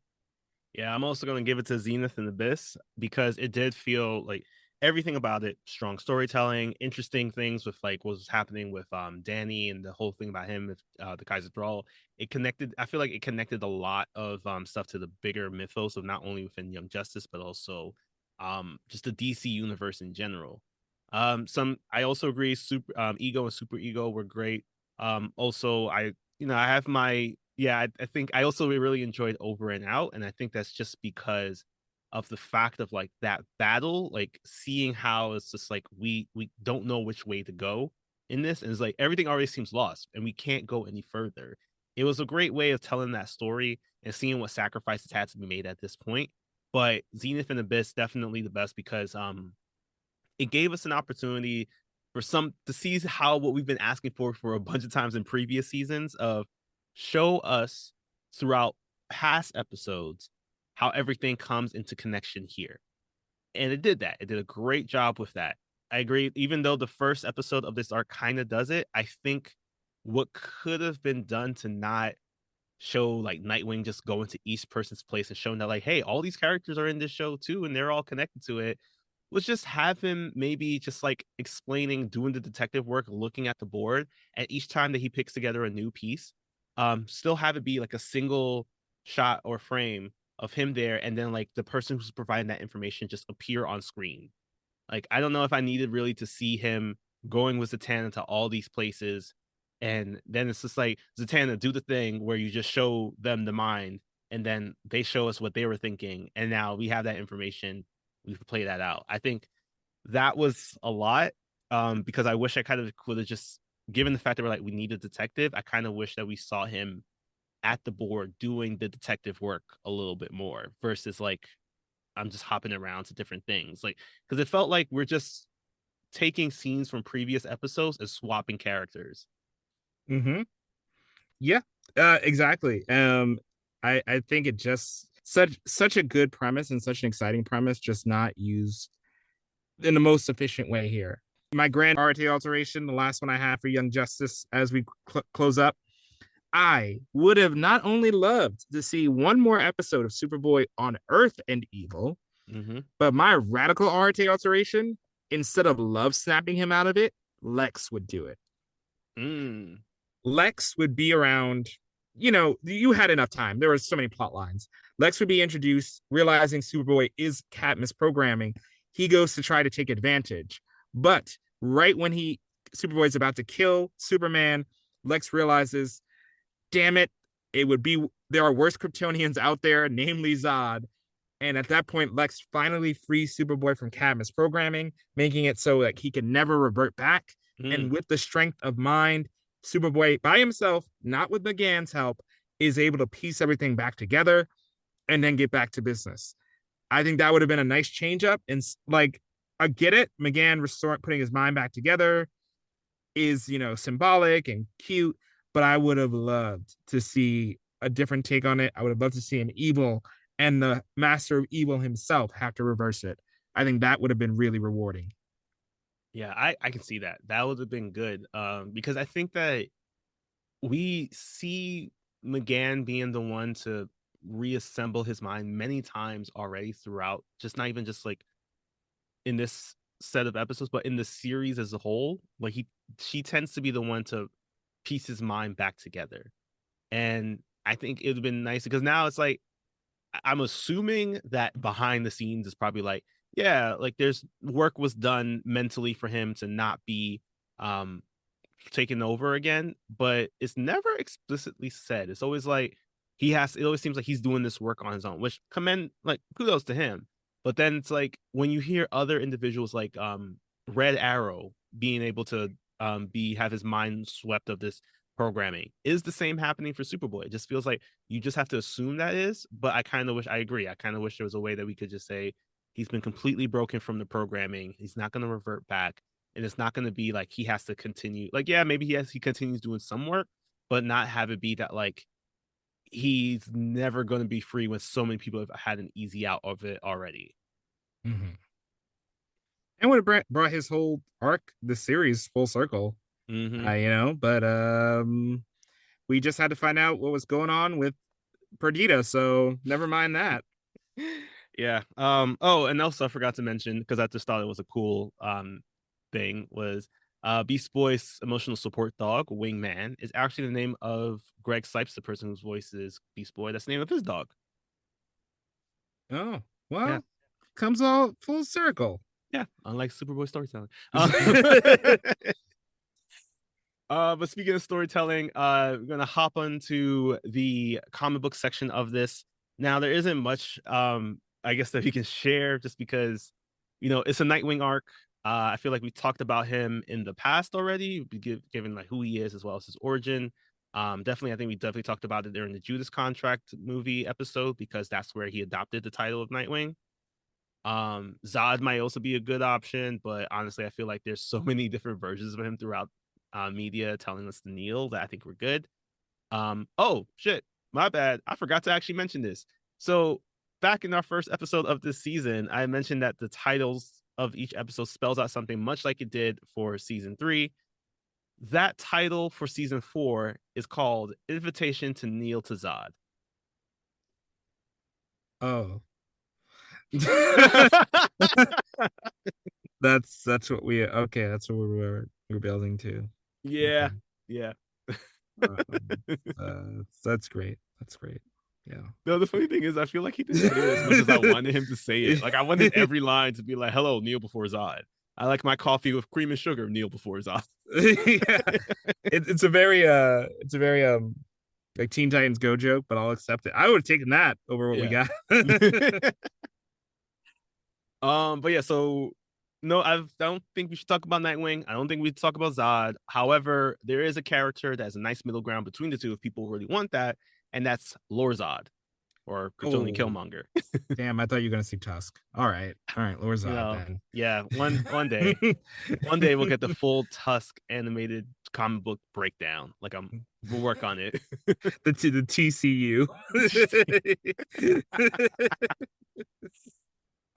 [SPEAKER 1] Yeah, I'm also going to give it to Zenith and Abyss because it did feel like everything about it, strong storytelling, interesting things with like what was happening with Danny and the whole thing about him with the Kaiser Thrall. It connected. I feel like it connected a lot of stuff to the bigger mythos of not only within Young Justice but also just the DC universe in general. I also agree. Ego and Super Ego were great. Also, I have my I think I also really enjoyed Over and Out, and I think that's just because of the fact of like that battle, like seeing how it's just like we don't know which way to go in this, and it's like everything already seems lost and we can't go any further. It was a great way of telling that story and seeing what sacrifices had to be made at this point. But Zenith and Abyss definitely the best because it gave us an opportunity to see how what we've been asking for a bunch of times in previous seasons of show us throughout past episodes how everything comes into connection here. And it did that. It did a great job with that. I agree. Even though the first episode of this arc kind of does it, I think what could have been done to not show like Nightwing just going to each person's place and showing that like, hey, all these characters are in this show too, and they're all connected to it. Let's just have him maybe just like explaining, doing the detective work, looking at the board, and each time that he picks together a new piece, still have it be like a single shot or frame of him there, and then like the person who's providing that information just appear on screen. Like, I don't know if I needed really to see him going with Zatanna to all these places. And then it's just like, Zatanna, do the thing where you just show them the mind and then they show us what they were thinking. And now we have that information. We can play that out. I think that was a lot because I wish I kind of could have just, given the fact that we're like, we need a detective, I kind of wish that we saw him at the board doing the detective work a little bit more versus like, I'm just hopping around to different things. Like, because it felt like we're just taking scenes from previous episodes and swapping characters.
[SPEAKER 2] Mm-hmm. Yeah, exactly. I think it just such a good premise and such an exciting premise, just not used in the most efficient way here. My grand RTA alteration, the last one I have for Young Justice as we close up, I would have not only loved to see one more episode of Superboy on Earth and Evil, but my radical RTA alteration, instead of love snapping him out of it, Lex would do it. Lex would be around, you had enough time. There were so many plot lines. Lex would be introduced, realizing Superboy is Katniss programming. He goes to try to take advantage. But right when Superboy is about to kill Superman, Lex realizes, damn it, there are worse Kryptonians out there, namely Zod. And at that point, Lex finally frees Superboy from Cadmus programming, making it so that he can never revert back. And with the strength of mind, Superboy by himself, not with McGann's help, is able to piece everything back together and then get back to business. I think that would have been a nice change up. And like, I get it. McGann putting his mind back together is, symbolic and cute, but I would have loved to see a different take on it. I would have loved to see an evil and the master of evil himself have to reverse it. I think that would have been really rewarding.
[SPEAKER 1] Yeah, I can see that. That would have been good. Because I think that we see McGann being the one to reassemble his mind many times already throughout, just not even just like in this set of episodes, but in the series as a whole. Like she tends to be the one to piece his mind back together. And I think it would have been nice because now it's like, I'm assuming that behind the scenes is probably like, yeah, like there's work was done mentally for him to not be taken over again, but it's never explicitly said. It's always like it always seems like he's doing this work on his own, which kudos to him. But then it's like when you hear other individuals like Red Arrow being able to have his mind swept of this programming, is the same happening for Superboy? It just feels like you just have to assume that is, but I agree. I kind of wish there was a way that we could just say he's been completely broken from the programming. He's not going to revert back. And it's not going to be like he has to continue. Like, yeah, maybe he continues doing some work, but not have it be that like he's never going to be free when so many people have had an easy out of it already.
[SPEAKER 2] And would have brought his whole arc, the series, full circle. But we just had to find out what was going on with Perdita, so never mind that.
[SPEAKER 1] Yeah. Oh, and also I forgot to mention, because I just thought it was a cool thing, was Beast Boy's emotional support dog, Wingman, is actually the name of Greg Sipes, the person whose voice is Beast Boy. That's the name of his dog.
[SPEAKER 2] Oh, well, yeah. Comes all full circle.
[SPEAKER 1] Yeah, unlike Superboy storytelling. But speaking of storytelling, we're gonna hop onto the comic book section of this. Now, there isn't much I guess that we can share just because, it's a Nightwing arc. I feel like we talked about him in the past already, given like who he is as well as his origin. I think we definitely talked about it during the Judas Contract movie episode because that's where he adopted the title of Nightwing. Zod might also be a good option, but honestly, I feel like there's so many different versions of him throughout media telling us to kneel that I think we're good. Oh shit, my bad. I forgot to actually mention this. So back in our first episode of this season, I mentioned that the titles of each episode spells out something much like it did for season 3. That title for season 4 is called Invitation to Kneel to Zod.
[SPEAKER 2] Oh. That's what we okay, that's what we're building to.
[SPEAKER 1] Yeah.
[SPEAKER 2] Okay.
[SPEAKER 1] Yeah.
[SPEAKER 2] That's great. That's great. Yeah.
[SPEAKER 1] No, the funny thing is, I feel like he didn't say it as much as I wanted him to say it. Like, I wanted every line to be like, "Hello, kneel before Zod. I like my coffee with cream and sugar. Kneel before Zod."
[SPEAKER 2] Yeah. It's a very like Teen Titans Go joke, but I'll accept it. I would have taken that over what we
[SPEAKER 1] Yeah.
[SPEAKER 2] got.
[SPEAKER 1] But yeah, so no, I don't think we should talk about Nightwing. I don't think we talk about Zod. However, there is a character that's a nice middle ground between the two if people really want that, and that's Zod or Kryptonian
[SPEAKER 2] Oh.
[SPEAKER 1] Killmonger.
[SPEAKER 2] Damn, I thought you were gonna see Tusk. All right, Lord Zod then.
[SPEAKER 1] Yeah, one day, we'll get the full Tusk animated comic book breakdown. Like we'll work on it.
[SPEAKER 2] the TCU.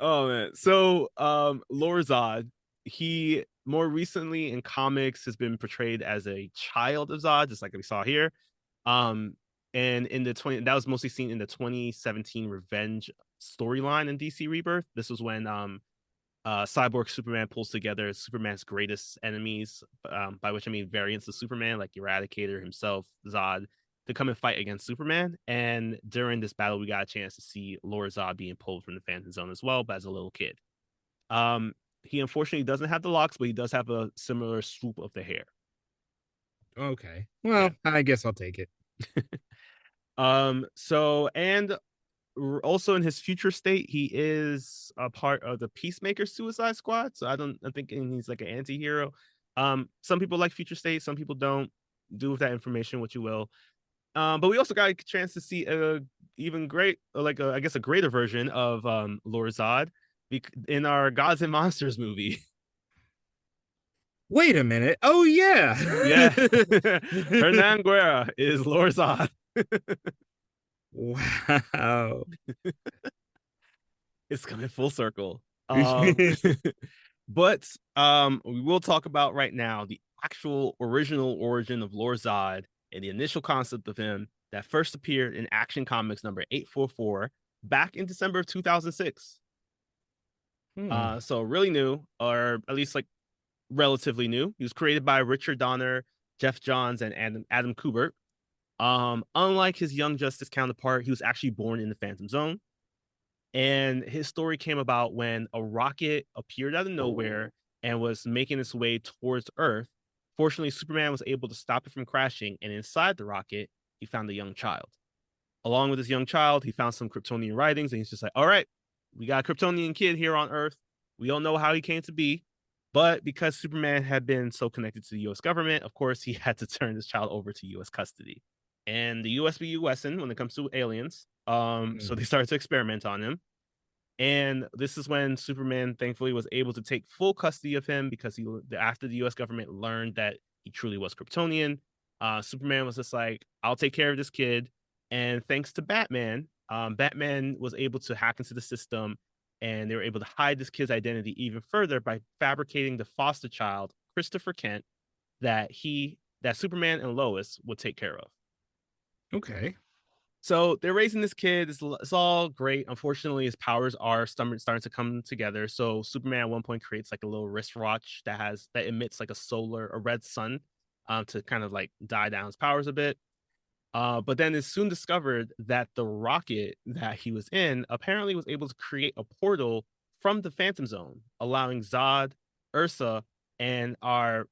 [SPEAKER 1] Oh man. So Zod, he more recently in comics has been portrayed as a child of Zod, just like we saw here. And in the that was mostly seen in the 2017 Revenge storyline in DC Rebirth. This was when Cyborg Superman pulls together Superman's greatest enemies, by which I mean variants of Superman, like Eradicator himself, Zod, to come and fight against Superman. And during this battle, we got a chance to see Lord Zod being pulled from the Phantom Zone as well, but as a little kid. He unfortunately doesn't have the locks, but he does have a similar swoop of the hair.
[SPEAKER 2] Okay. Well, yeah. I guess I'll take it.
[SPEAKER 1] So, and also in his future state, he is a part of the Peacemaker Suicide Squad. So I think he's like an anti-hero. Some people like future state, some people don't. Do with that information what you will. But we also got a chance to see a even great, like I guess a greater version of Lord Zod in our Gods and Monsters movie.
[SPEAKER 2] Wait a minute. Oh yeah.
[SPEAKER 1] Yeah. Hernan Guerra is Lord Zod.
[SPEAKER 2] Wow.
[SPEAKER 1] It's coming full circle. But we will talk about right now the actual original origin of Lord Zod and the initial concept of him that first appeared in Action Comics number 844 back in December of 2006. So really new, or at least like relatively new. He was created by Richard Donner, Jeff Johns, and Adam Kubert. Unlike his Young Justice counterpart, he was actually born in the Phantom Zone. And his story came about when a rocket appeared out of nowhere and was making its way towards Earth. Fortunately, Superman was able to stop it from crashing, and inside the rocket, he found a young child. Along with this young child, he found some Kryptonian writings, and he's just like, all right, we got a Kryptonian kid here on Earth. We don't know how he came to be, but because Superman had been so connected to the U.S. government, of course, he had to turn this child over to U.S. custody. And the U.S. be U.S.ing when it comes to aliens. So they started to experiment on him. And this is when Superman, thankfully, was able to take full custody of him because after the U.S. government learned that he truly was Kryptonian, Superman was just like, I'll take care of this kid. And thanks to Batman, Batman was able to hack into the system, and they were able to hide this kid's identity even further by fabricating the foster child, Christopher Kent, that Superman and Lois would take care of.
[SPEAKER 2] Okay.
[SPEAKER 1] So they're raising this kid. It's all great. Unfortunately, his powers are starting to come together. So Superman at one point creates like a little wristwatch that emits like a red sun, to kind of like die down his powers a bit. But then it's soon discovered that the rocket that he was in apparently was able to create a portal from the Phantom Zone, allowing Zod, Ursa, and our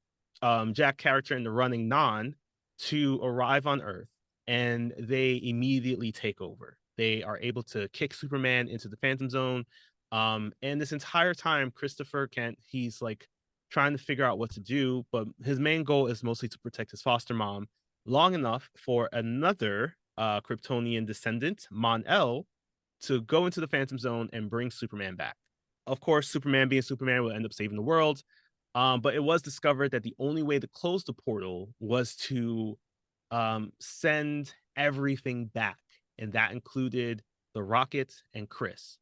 [SPEAKER 1] Jack character in the running Non to arrive on Earth. And they immediately take over. They are able to kick Superman into the Phantom Zone. And this entire time, Christopher Kent, he's like trying to figure out what to do, but his main goal is mostly to protect his foster mom long enough for another Kryptonian descendant, Mon-El, to go into the Phantom Zone and bring Superman back. Of course, Superman being Superman will end up saving the world. But it was discovered that the only way to close the portal was to send everything back, and that included the rocket and Chris.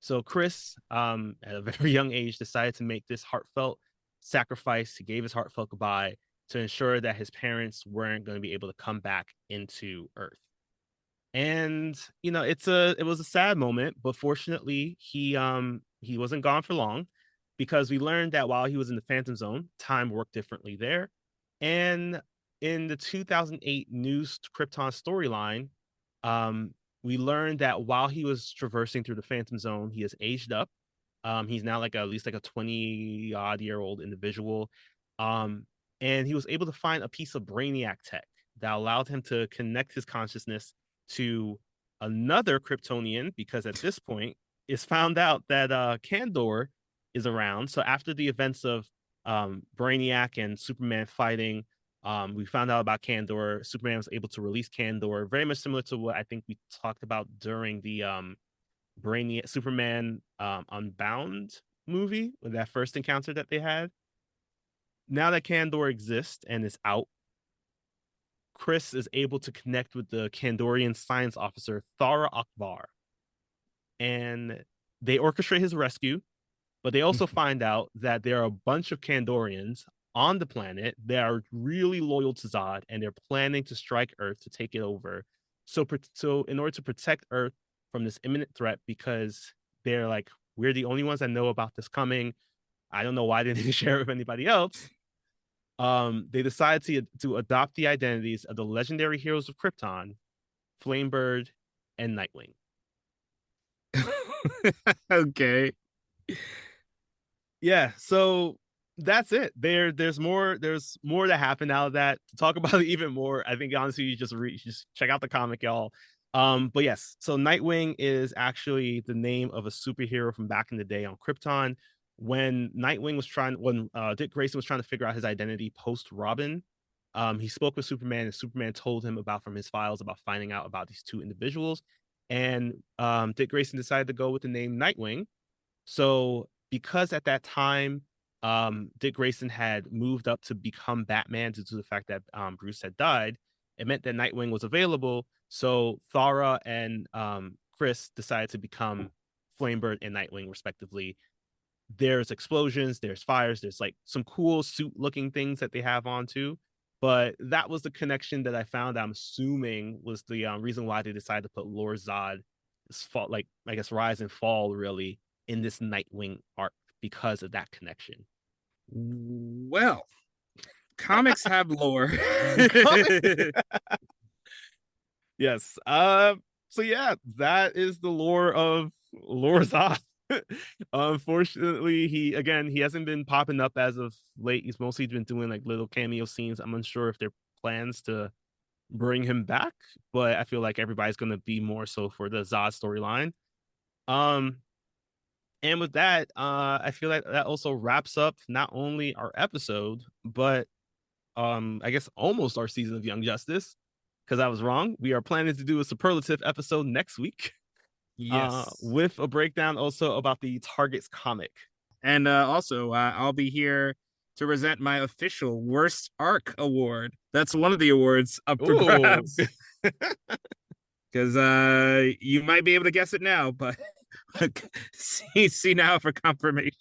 [SPEAKER 1] So Chris, at a very young age, decided to make this heartfelt sacrifice. He gave his heartfelt goodbye to ensure that his parents weren't going to be able to come back into Earth. And it was a sad moment, but fortunately he wasn't gone for long, because we learned that while he was in the Phantom Zone, time worked differently there. And in the 2008 news Krypton storyline, we learned that while he was traversing through the Phantom Zone, he has aged up. He's now at least like a 20 odd year old individual. Um, and he was able to find a piece of Brainiac tech that allowed him to connect his consciousness to another Kryptonian, because at this point it's found out that Kandor is around. So after the events of Brainiac and Superman fighting, we found out about Kandor. Superman was able to release Kandor, very much similar to what I think we talked about during the Brainiac Superman Unbound movie, with that first encounter that they had. Now that Kandor exists and is out, Chris is able to connect with the Kandorian science officer Thara Akbar, and they orchestrate his rescue. But they also find out that there are a bunch of Kandorians on the planet that are really loyal to Zod, and they're planning to strike Earth to take it over. So in order to protect Earth from this imminent threat, because they're like, we're the only ones that know about this coming. I don't know why they didn't share it with anybody else. They decided to adopt the identities of the legendary heroes of Krypton, Flamebird and Nightwing.
[SPEAKER 2] Okay.
[SPEAKER 1] Yeah, so that's it. There's more that happened out of that. To talk about it even more, I think honestly you just check out the comic, y'all. But yes, so Nightwing is actually the name of a superhero from back in the day on Krypton. When Dick Grayson was trying to figure out his identity post Robin, he spoke with Superman, and Superman told him from his files about finding out about these two individuals. And Dick Grayson decided to go with the name Nightwing. So because at that time, Dick Grayson had moved up to become Batman due to the fact that Bruce had died, it meant that Nightwing was available. So Thara and Chris decided to become Flamebird and Nightwing, respectively. There's explosions, there's fires, there's like some cool suit looking things that they have on too. But that was the connection that I found, I'm assuming, was the reason why they decided to put Lord Zod, rise and fall, really, in this Nightwing arc, because of that connection.
[SPEAKER 2] Well, comics have lore.
[SPEAKER 1] Yes. So yeah, that is the lore of Lord Zod. Unfortunately, he hasn't been popping up as of late. He's mostly been doing like little cameo scenes. I'm unsure if there are plans to bring him back, but I feel like everybody's going to be more so for the Zod storyline. And with that, I feel like that also wraps up not only our episode, but I guess almost our season of Young Justice, because I was wrong. We are planning to do a superlative episode next week.
[SPEAKER 2] Yes.
[SPEAKER 1] With a breakdown also about the Targets comic.
[SPEAKER 2] And also, I'll be here to present my official Worst Arc Award. That's one of the awards up for grabs. Because you might be able to guess it now, but see now for confirmation.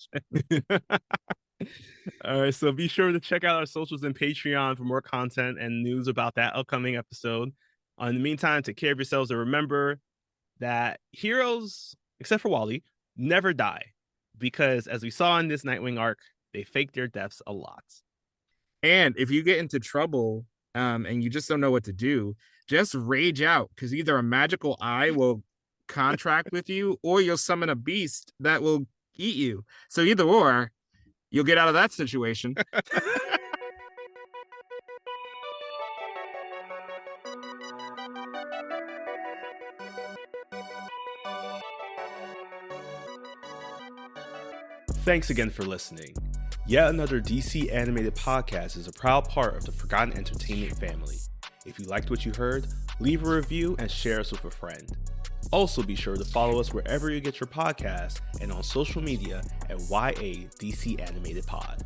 [SPEAKER 1] All right, so be sure to check out our socials and Patreon for more content and news about that upcoming episode. In the meantime, take care of yourselves, and remember that heroes, except for Wally, never die, because as we saw in this Nightwing arc, they fake their deaths a lot.
[SPEAKER 2] And if you get into trouble and you just don't know what to do, just rage out, because either a magical eye will contract with you, or you'll summon a beast that will eat you. So either or, you'll get out of that situation.
[SPEAKER 1] Thanks again for listening. Yet another DC animated podcast is a proud part of the Forgotten Entertainment family. If you liked what you heard, leave a review and share us with a friend. Also be sure to follow us wherever you get your podcasts and on social media at YA DC Animated Pod.